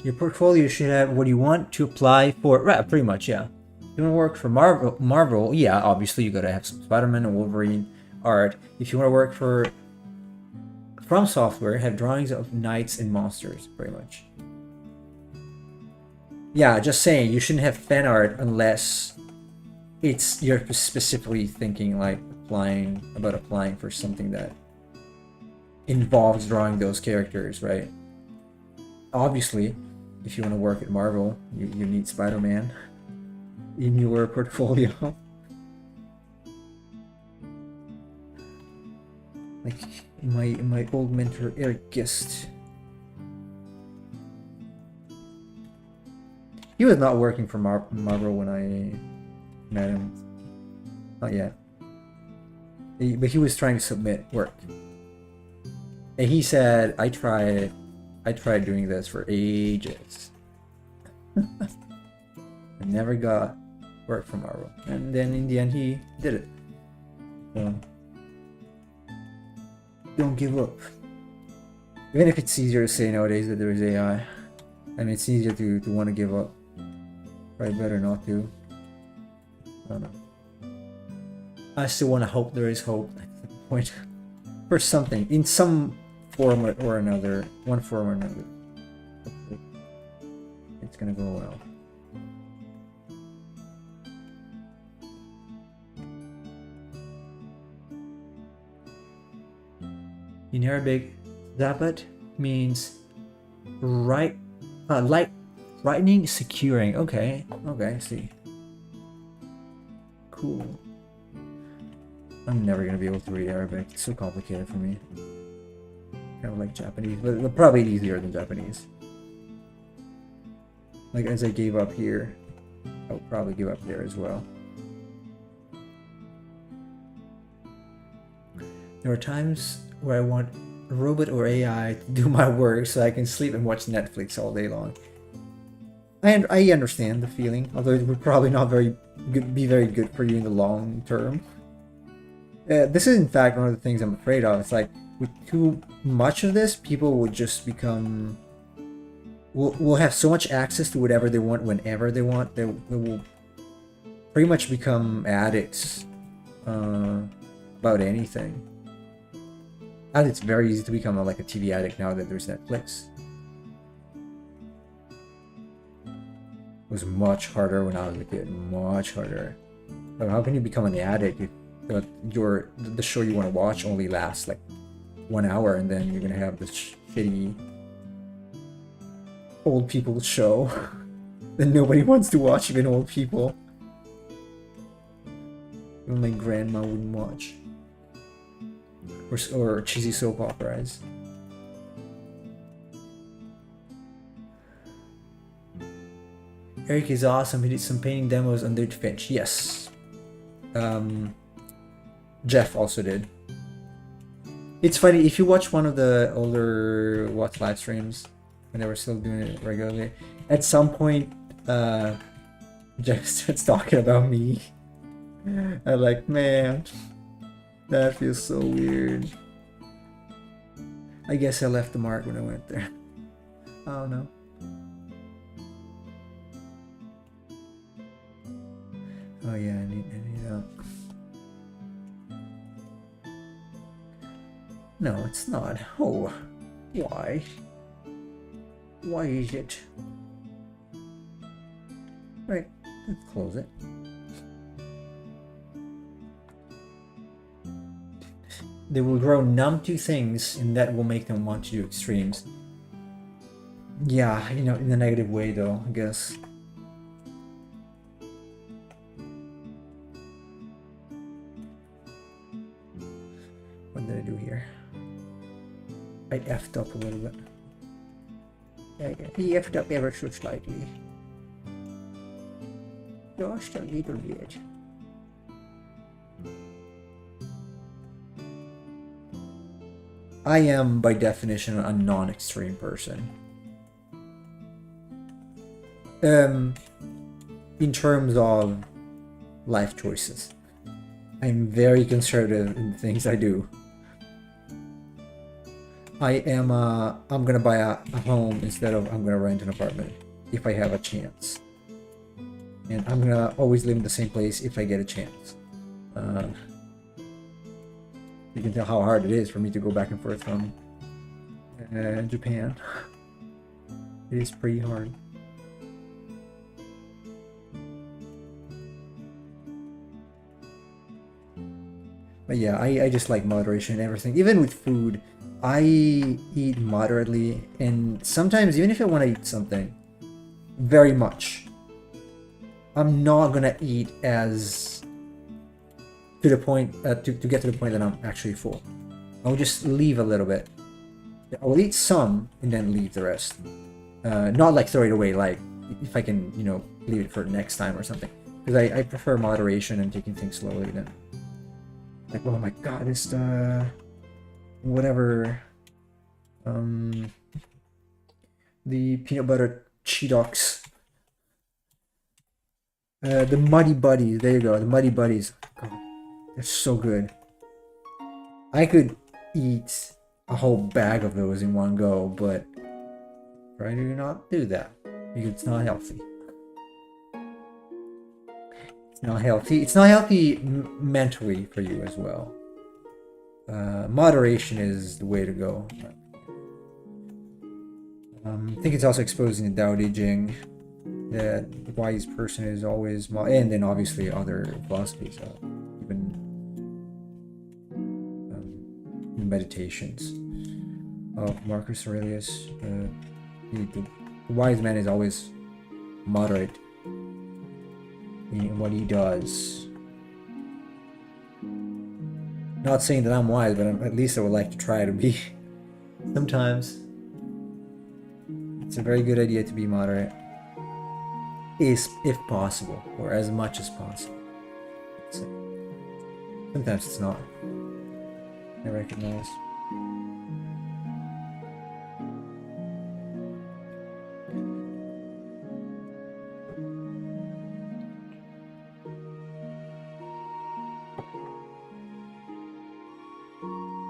Your portfolio should have what you want to apply for. Right, pretty much, yeah. You want to work for Marvel, yeah, obviously you gotta have some Spider-Man and Wolverine art. If you want to work for From Software, have drawings of knights and monsters, pretty much. Yeah, just saying, you shouldn't have fan art unless you're specifically thinking like applying for something that involves drawing those characters, right? Obviously, if you want to work at Marvel, you need Spider-Man in your portfolio. Like my old mentor Eric Gist. He was not working for Marvel when I met him. Not yet. But he was trying to submit work. And he said, I tried doing this for ages. I never got work from Marvel. And then in the end he did it. So don't give up. Even if it's easier to say nowadays that there is AI. I mean, it's easier to want to give up. Probably better not to. I don't know. I still want to hope there is hope at some point. For something. In some form or another. One form or another. It's gonna go well. In Arabic, Zabat means light, lightning securing. Okay, I see. Cool. I'm never gonna be able to read Arabic. It's so complicated for me. Kind of like Japanese, but probably easier than Japanese. Like as I gave up here, I'll probably give up there as well. There are times where I want a robot or AI to do my work so I can sleep and watch Netflix all day long. I understand the feeling, although it would probably not be very good for you in the long term. This is in fact one of the things I'm afraid of. It's like with too much of this, people will just become will have so much access to whatever they want whenever they want. They will pretty much become addicts about anything. And it's very easy to become like a TV addict now that there's Netflix. It was much harder when I was a kid, much harder. But how can you become an addict if the show you want to watch only lasts like 1 hour, and then you're gonna have this shitty old people show that nobody wants to watch, even old people. Even my grandma wouldn't watch. Or cheesy soap operas. Eric is awesome. He did some painting demos on Dirt Finch. Yes. Jeff also did. It's funny, if you watch one of the older Watch live streams, when they were still doing it regularly, at some point, Jeff starts talking about me. I'm like, man, that feels so weird. I guess I left the mark when I went there. I don't know. Oh yeah, I need No, it's not. Oh, why? Why is it? Right, let's close it. They will grow numb to things, and that will make them want to do extremes. Yeah, you know, in a negative way though, I guess. What did I do here? I effed up a little bit. He effed up ever so slightly. Just a little bit. I am, by definition, a non-extreme person. In terms of life choices, I'm very conservative in the things I do. I'm gonna buy a home instead of I'm gonna rent an apartment if I have a chance. And I'm gonna always live in the same place if I get a chance. You can tell how hard it is for me to go back and forth from Japan. It is pretty hard. But yeah, I just like moderation and everything. Even with food, I eat moderately, and sometimes even if I want to eat something very much, I'm not gonna eat as to the point to get to the point that I'm actually full. I'll just leave a little bit. I'll eat some and then leave the rest. Not like throw it away, like if I can, you know, leave it for next time or something. Because I prefer moderation and taking things slowly than like, oh my god, it's whatever, the peanut butter Cheetos, the Muddy Buddies. There you go, the Muddy Buddies. God, they're so good. I could eat a whole bag of those in one go, but try to not do that because it's not healthy. It's not healthy. It's not healthy mentally for you as well. Moderation is the way to go. I think it's also exposing the Tao Te Ching, that the wise person is always, and then obviously other philosophies, even meditations of Marcus Aurelius. The wise man is always moderate in what he does. Not saying that I'm wise, but at least I would like to try to be. Sometimes it's a very good idea to be moderate, if possible, or as much as possible. So, sometimes it's not. I recognize.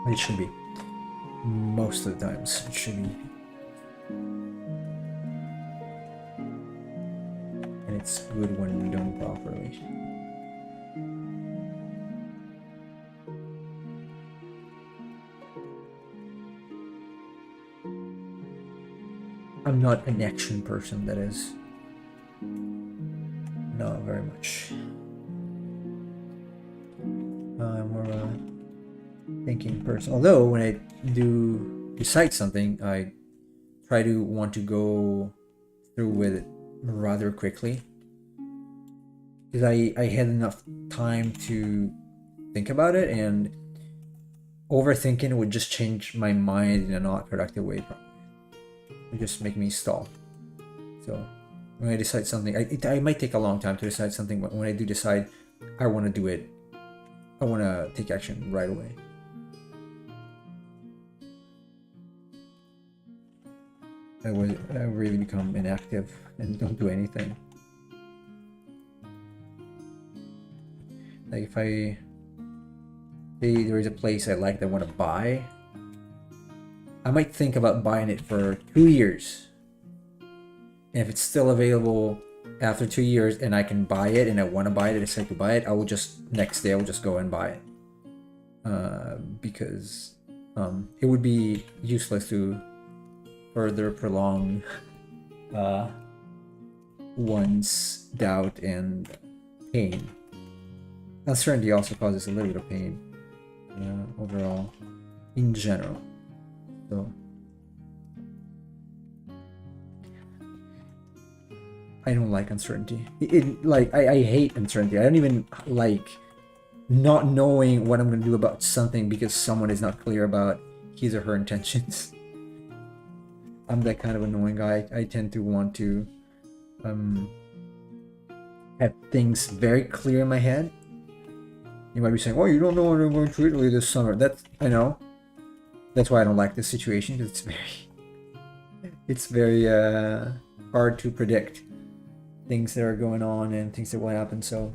It should be. Most of the times, it should be. And it's good when done properly. I'm not an action person, that is. Not very much. I'm more a thinking person. Although when I do recite something, I try to want to go through with it rather quickly. Because I had enough time to think about it, and overthinking would just change my mind in a not productive way. It just make me stall. So when I decide something, I might take a long time to decide something, but when I do decide, I want to do it. I want to take action right away. I really become inactive and don't do anything. Like if there is a place I like that I want to buy, I might think about buying it for 2 years. And if it's still available after 2 years and I can buy it and I want to buy it and decide to buy it, I will just, next day I will just go and buy it. Because it would be useless to further prolong one's doubt and pain. Uncertainty also causes a little bit of pain overall, in general. So I don't like uncertainty. I hate uncertainty. I don't even like not knowing what I'm going to do about something because someone is not clear about his or her intentions. I'm that kind of annoying guy. I tend to want to have things very clear in my head. You might be saying, "Oh, you don't know what I'm going to Italy this summer." I know. That's why I don't like this situation, because it's very hard to predict things that are going on and things that will happen. So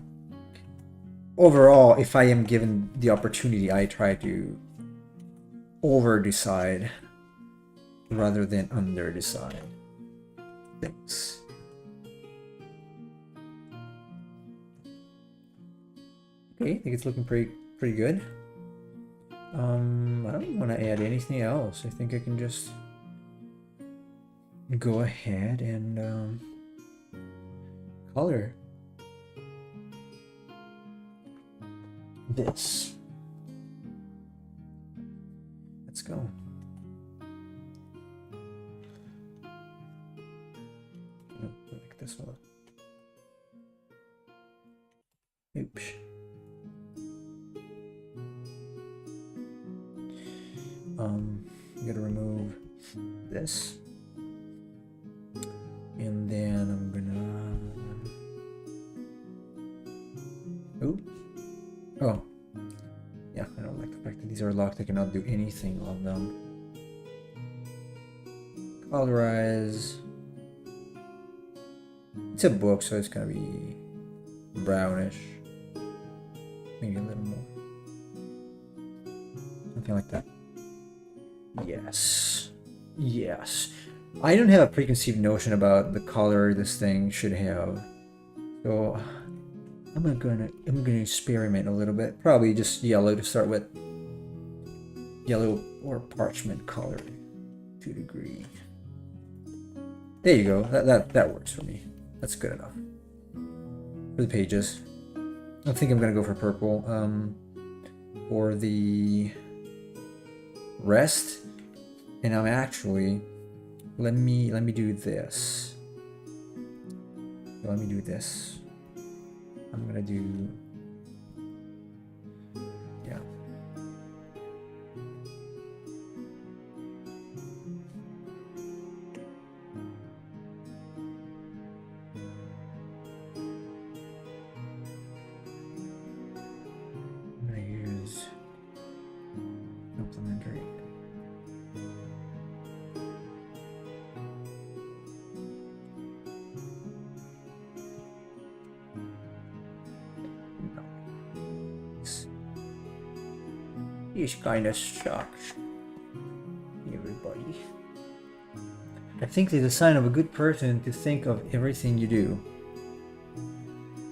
overall, if I am given the opportunity, I try to over decide rather than under decide things. Okay, I think it's looking pretty good. I don't want to add anything else. I think I can just go ahead and color this. Let's go. Like this one. Oops. I'm gonna remove this, and then I'm gonna Ooh. Oh. Yeah, I don't like the fact that these are locked. I cannot do anything on them. Colorize. It's a book, so it's gonna be brownish. Maybe a little more. Something like that. Yes. Yes. I don't have a preconceived notion about the color this thing should have. So I'm gonna experiment a little bit. Probably just yellow to start with. Yellow or parchment color to a degree. There you go. That works for me. That's good enough. For the pages. I think I'm gonna go for purple. For the rest. And I'm actually let me do this. Let me do this. I'm gonna do yeah. I'm gonna use complementary. He's kind of sucks. Everybody. I think it's a sign of a good person to think of everything you do.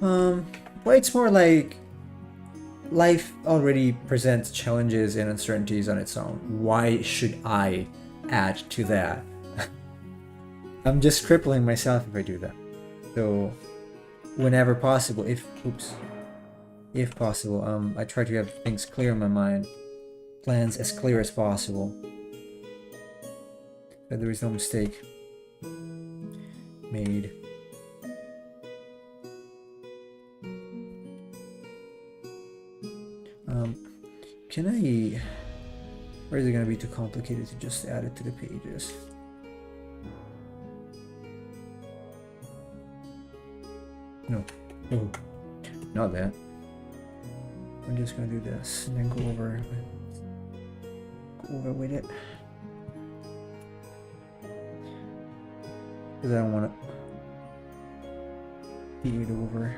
Well, it's more like life already presents challenges and uncertainties on its own. Why should I add to that? I'm just crippling myself if I do that. So, whenever possible, if possible, I try to have things clear in my mind. Plans as clear as possible. That there is no mistake made. Can I... Or is it going to be too complicated to just add it to the pages? No. Oh. Not that. I'm just going to do this and then go over with it. Because I don't want to beat it over.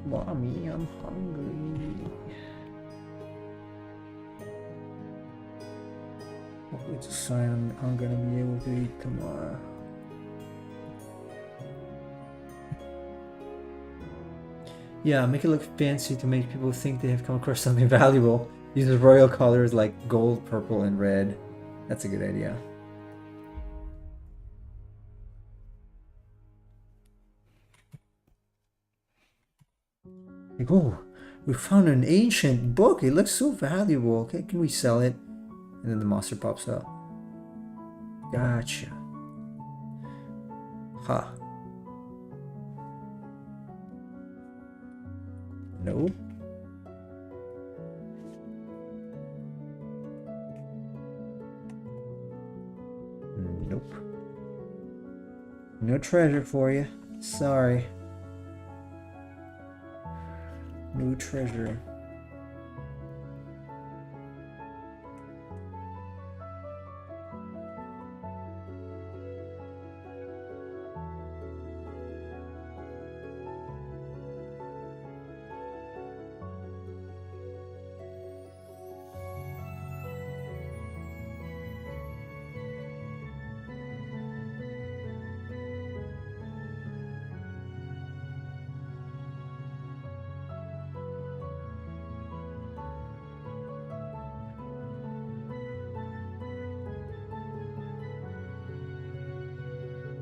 Mommy, I'm hungry. Hopefully it's a sign I'm gonna be able to eat tomorrow. Yeah, make it look fancy to make people think they have come across something valuable. Use royal colors like gold, purple, and red. That's a good idea. Like, oh, we found an ancient book. It looks so valuable. Okay, can we sell it? And then the monster pops up. Gotcha. Huh. No. Nope. No treasure for you. Sorry. No treasure.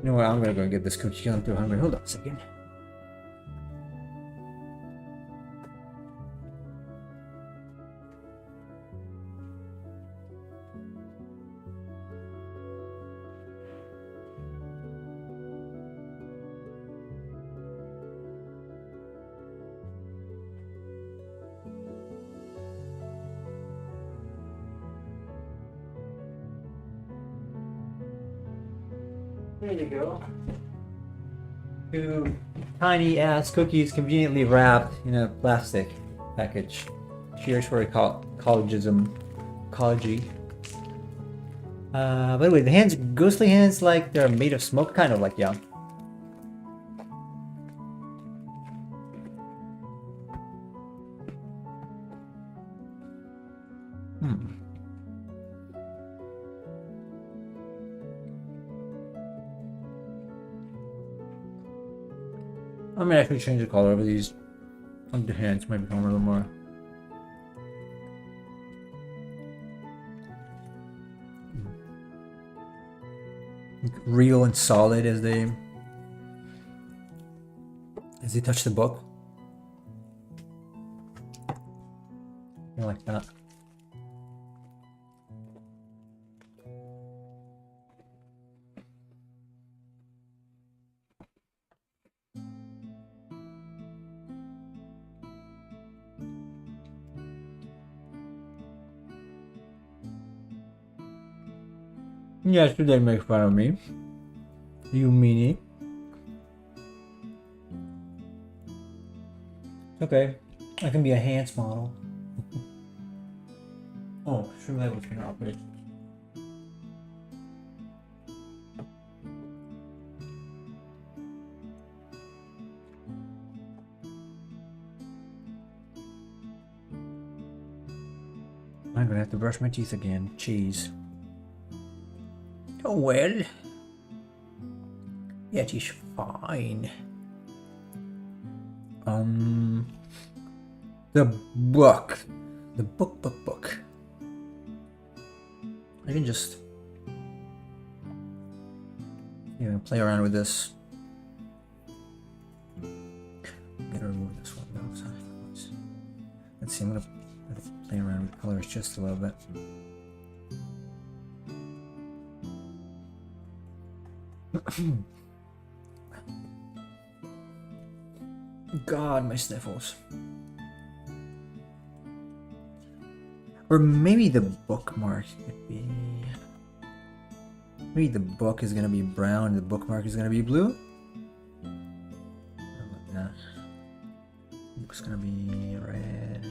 You know what? I'm gonna go and get this cookie. I'm too hungry. Hold on a second. There you go. Two tiny ass cookies conveniently wrapped in a plastic package. Cheers for ecologism. Ecology. By the way, the hands, ghostly hands, like they're made of smoke, kind of like, yeah. I may actually change the color of these. Like the hands might become a little more. Real and solid as they touch the book. I like that. Yes, they make fun of me. You meanie. Okay, I can be a hands model. Oh, sure, that was gonna operate. I'm gonna have to brush my teeth again. Cheese. Oh well. It is fine. The book. The book. I can just, play around with this. I'm gonna remove this one though. Let's see, I'm gonna play around with colors just a little bit. God, my sniffles. Or maybe the bookmark could be. Maybe the book is gonna be brown and the bookmark is gonna be blue. Like that. Book's gonna be red.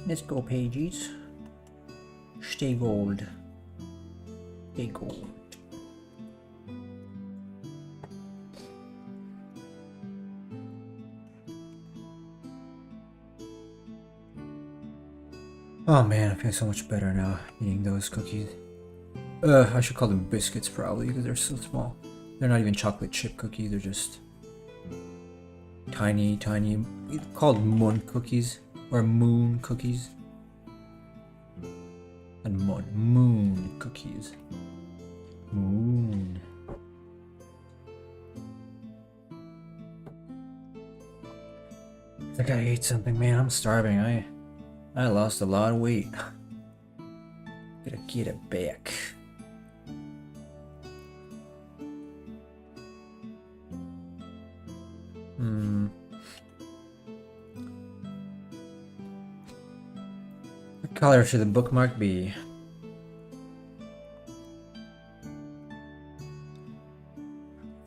Let's go, pages. Stay gold. Stay gold. Oh man, I feel so much better now eating those cookies. I should call them biscuits probably because they're so small. They're not even chocolate chip cookies, they're just tiny, called moon cookies or moon cookies. And moon cookies. Moon. I gotta eat something, man. I'm starving. I lost a lot of weight. Gotta get it back. What color should the bookmark be?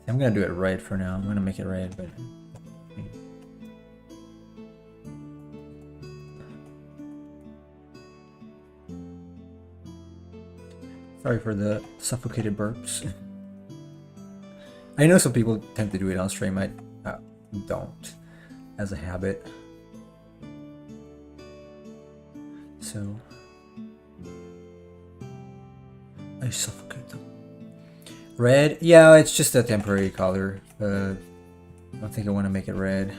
I'm gonna do it red for now. I'm gonna make it red, but sorry for the suffocated burps. I know some people tend to do it on stream. I don't, as a habit. So I suffocate them. Red? Yeah, it's just a temporary color. I don't think I want to make it red.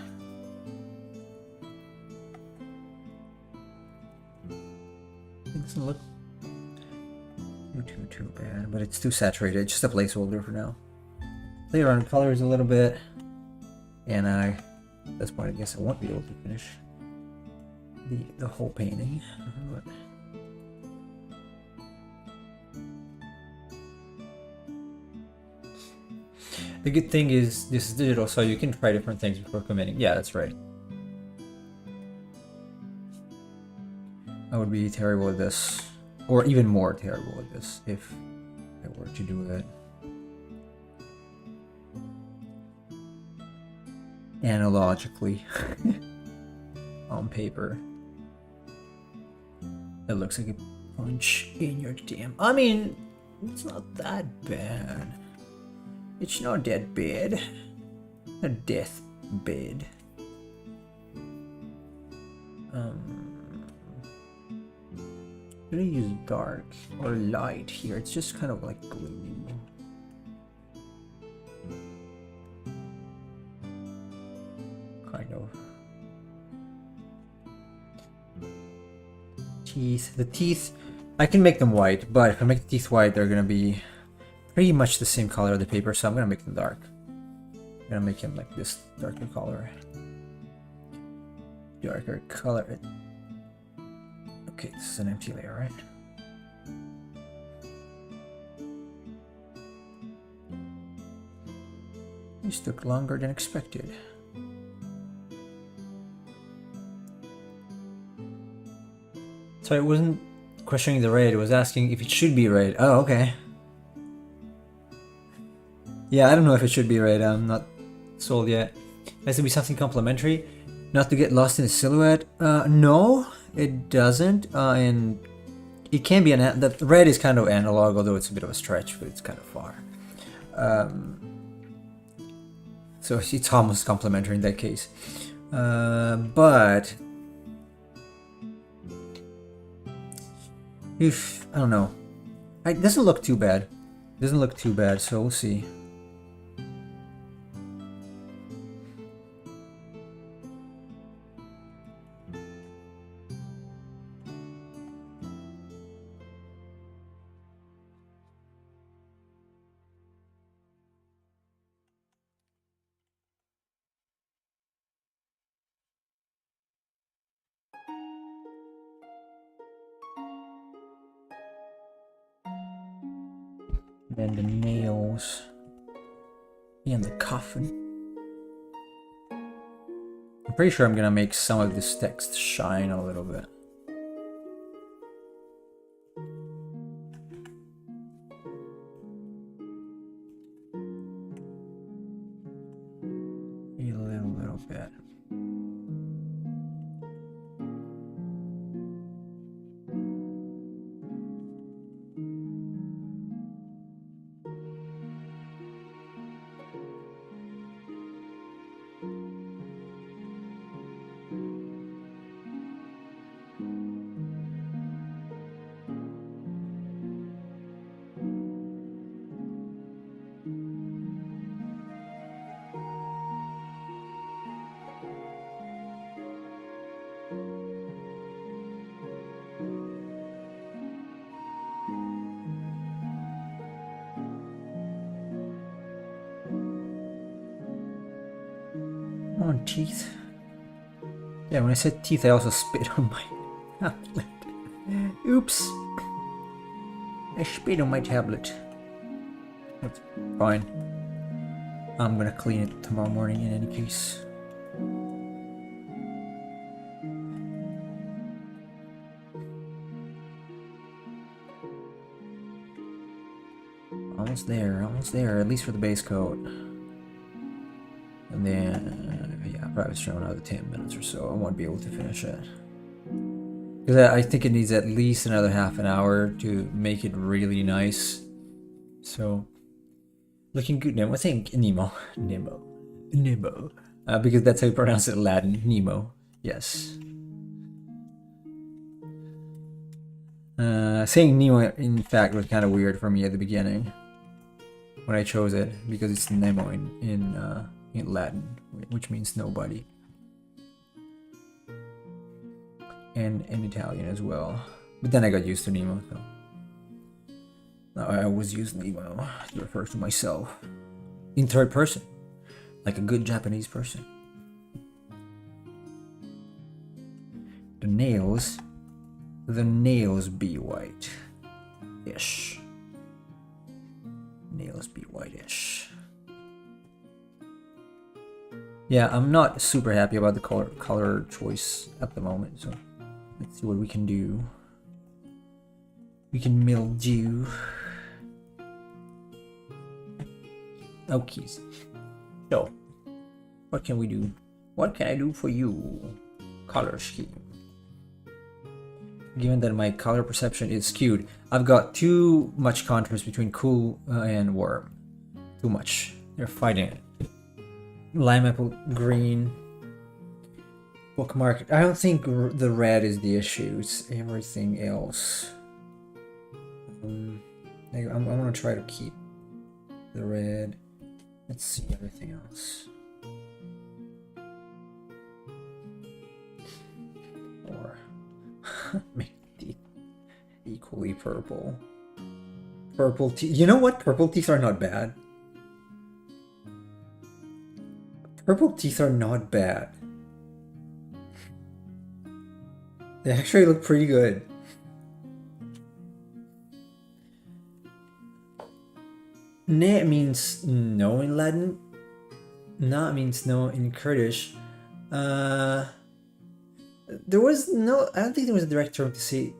It doesn't look too bad, but it's too saturated. It's just a placeholder for now. Play around with colors a little bit, and at this point I guess I won't be able to finish the whole painting. But The good thing is this is digital, so you can try different things before committing. Yeah, that's right. I would be terrible at this, or even more terrible at this if I were to do it analogically on paper. It looks like a punch in your damn. I mean, it's not that bad. It's not that bad. A death bed. Should I use dark or light here? It's just kind of like glue. Kind of. Teeth. The teeth, I can make them white, but if I make the teeth white, they're gonna be pretty much the same color of the paper, so I'm gonna make them dark. I'm gonna make him like this darker color. Darker color. Okay, this is an empty layer, right? This took longer than expected. So it wasn't questioning the red, it was asking if it should be red. Oh, okay. Yeah, I don't know if it should be red, I'm not sold yet. Has to be something complementary, not to get lost in the silhouette. No, it doesn't. And it can be the red is kind of analog, although it's a bit of a stretch, but it's kind of far. So it's almost complementary in that case. But if I don't know, it doesn't look too bad. It doesn't look too bad, so we'll see. Then the nails and the coffin. I'm pretty sure I'm gonna make some of this text shine a little bit. A little bit. On teeth. Yeah, when I said teeth, I also spit on my tablet. Oops. I spit on my tablet. That's fine. I'm gonna clean it tomorrow morning in any case. Almost there, at least for the base coat. And then, yeah, probably show another 10 minutes or so. I won't be able to finish it. Because I think it needs at least another half an hour to make it really nice. So, looking good now. I think Nemo. Because that's how you pronounce it in Latin. Nemo. Yes. Saying Nemo, in fact, was kind of weird for me at the beginning. When I chose it. Because it's Nemo in Latin, which means nobody. And in Italian as well. But then I got used to Nemo, so. Now I always use Nemo to refer to myself. In third person. Like a good Japanese person. The nails be white. Ish. Nails be whitish. Yeah, I'm not super happy about the color choice at the moment, so let's see what we can do. We can mildew. Okay. So, what can we do? What can I do for you? Color scheme. Given that my color perception is skewed, I've got too much contrast between cool and warm. Too much. They're fighting it. Lime apple green. Bookmark. I don't think the red is the issue. It's everything else. I'm gonna try to keep the red. Let's see everything else. Or make teeth equally purple. Purple teeth. You know what? Purple teeth are not bad. Purple teeth are not bad. They actually look pretty good. Ne means no in Latin. Na means no in Kurdish. There was no... I don't think there was a direct term to say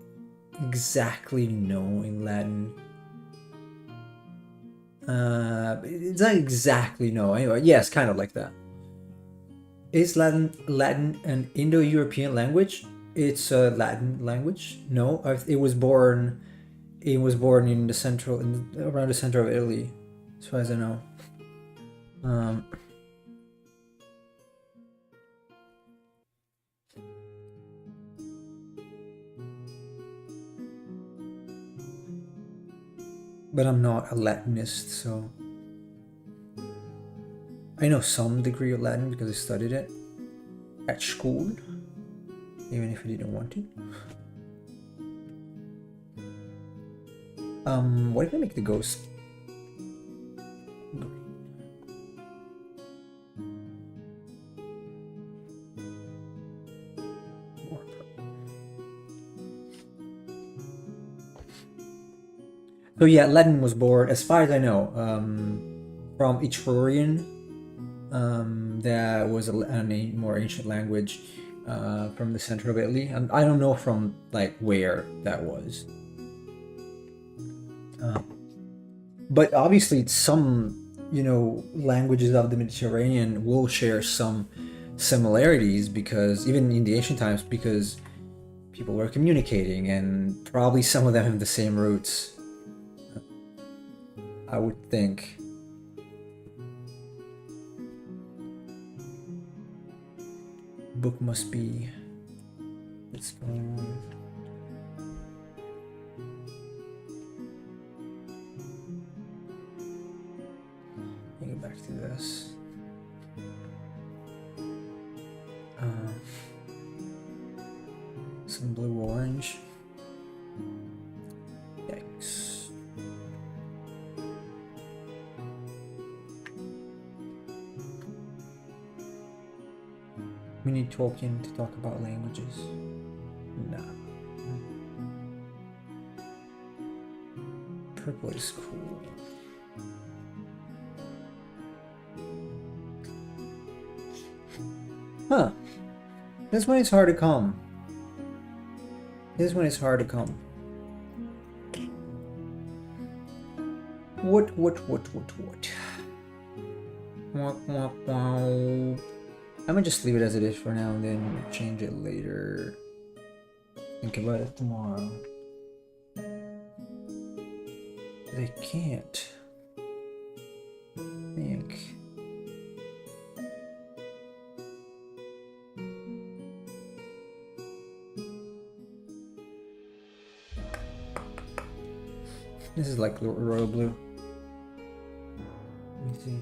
exactly no in Latin. It's not exactly no. Anyway, yes, kind of like that. Is Latin an Indo-European language? It's a Latin language. No, it was born. It was born in the around the center of Italy, as far as I know. But I'm not a Latinist, so I know some degree of Latin because I studied it at school, even if I didn't want to. What if I make the ghost green? More purple. So yeah, Latin was born, as far as I know, from Etrurian. That was a more ancient language from the center of Italy. I don't know from like where that was. But obviously some, languages of the Mediterranean will share some similarities, because even in the ancient times, because people were communicating, and probably some of them have the same roots, I would think. Book must be... Let's go... Go back to this. Some blue orange. Yikes. We need Tolkien to talk about languages. Nah. Purple is cool. Huh. This one is hard to come. This one is hard to come. What? I'm gonna just leave it as it is for now and then change it later. Think about it tomorrow. They can't think. This is like royal blue. Let me see.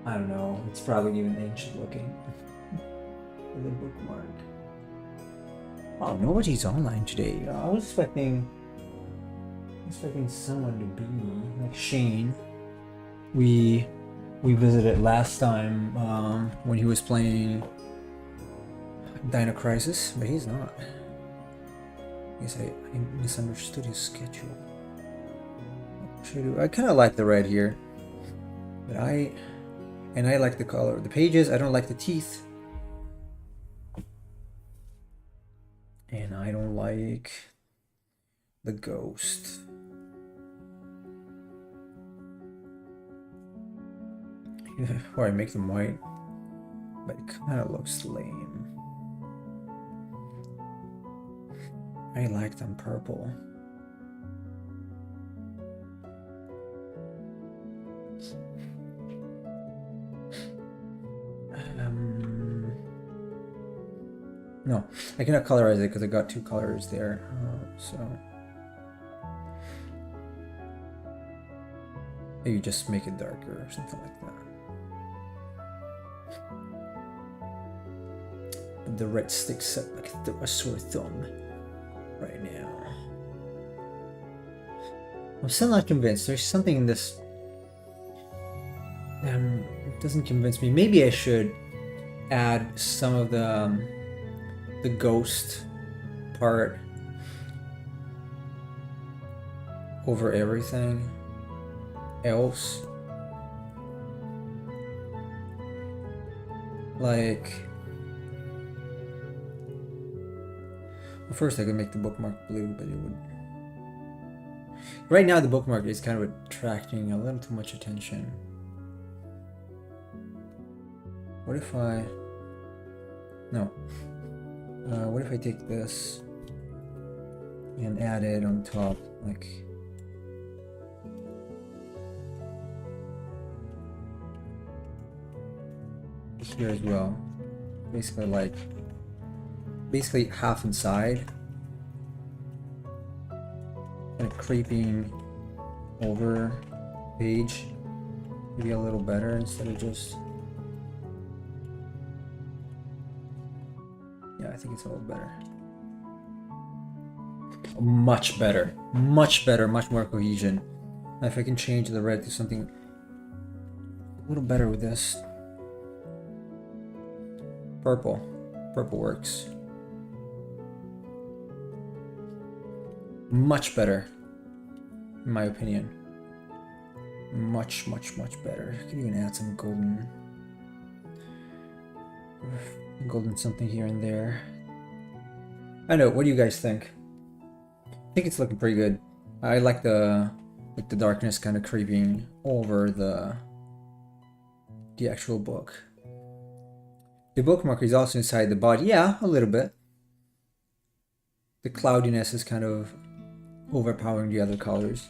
I don't know. It's probably even ancient looking. The bookmark. Oh, nobody's online today. I was expecting someone to be like Shane. we visited last time when he was playing Dino Crisis, but he's not. I guess I misunderstood his schedule. I kind of like the red here, but I like the color. The pages, I don't like the teeth, and I don't like the ghost. Or I make them white, but it kind of looks lame. I like them purple. No, I cannot colorize it because I got two colors there. So maybe just make it darker or something like that. But the red sticks up like a sore thumb right now. I'm still not convinced. There's something in this. It doesn't convince me. Maybe I should add some of the ghost part over everything else. Like, well, first I could make the bookmark blue, but it would. Right now the bookmark is kind of attracting a little too much attention. What if I... No. What if I take this and add it on top, like... here as well. Basically like... basically half inside. Kind of creeping over page. Maybe a little better instead of just... Yeah, I think it's a little better. Much better. Much better. Much more cohesion. Now if I can change the red to something a little better with this. Purple. Purple works. Much better. In my opinion. Much, much, much better. I could even add some golden something here and there. I know, what do you guys think? I think it's looking pretty good. I like the darkness kind of creeping over the actual book. The bookmark is also inside the body. Yeah, a little bit. The cloudiness is kind of overpowering the other colors.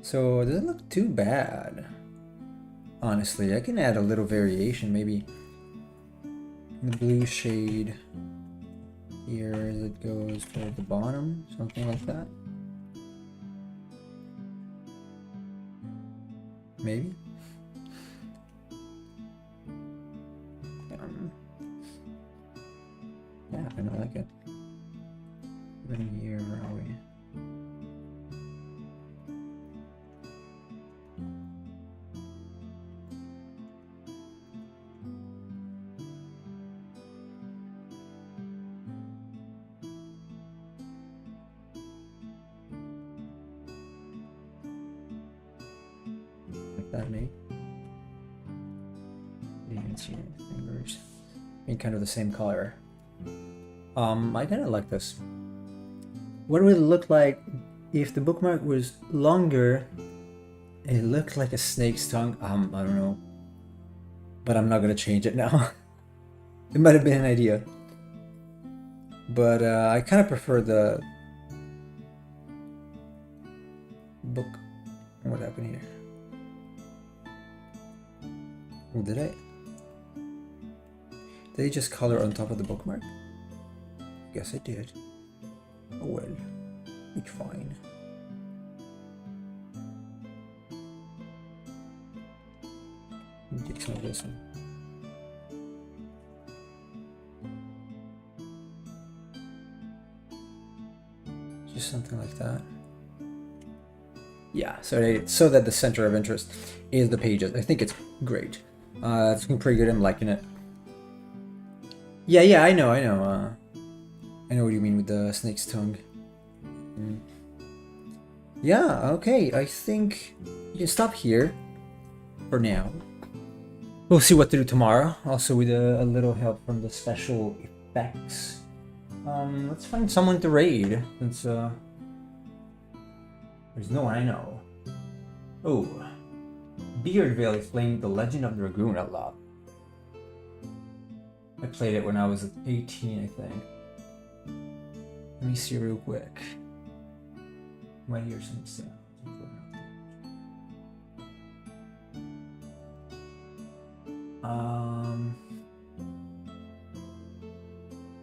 So it doesn't look too bad. Honestly, I can add a little variation, maybe the blue shade here as it goes toward the bottom, something like that. Maybe. Yeah, I kind of like it. Even here, where are we? That maybe. You can see fingers being kind of the same color. I kind of like this. What would it look like if the bookmark was longer? It looked like a snake's tongue. I don't know, but I'm not gonna change it now. It might have been an idea, but I kind of prefer the book. What happened here? Oh, did I just color on top of the bookmark? Yes, I did. Oh well, it's fine. Let me take some of this one. Just something like that. Yeah, so that the center of interest is the pages. I think it's great. It's looking pretty good. I'm liking it. Yeah, I know. I know what you mean with the snake's tongue. Mm. Yeah, okay. I think you can stop here for now. We'll see what to do tomorrow. Also with a little help from the special effects. Let's find someone to raid since there's no one I know. Oh, Beardvale is playing The Legend of the Dragoon out loud. I played it when I was 18, I think. Let me see real quick. Might hear some sound.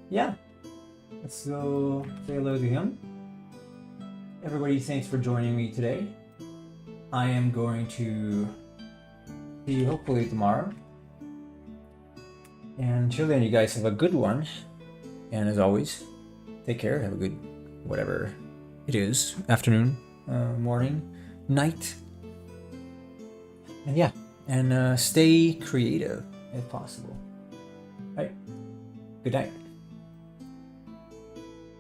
Yeah. Let's go say hello to him. Everybody, thanks for joining me today. I am going to see you hopefully tomorrow. And until then, you guys have a good one. And as always, take care. Have a good whatever it is. Afternoon, morning, night. And yeah, and stay creative if possible. All right. Good night.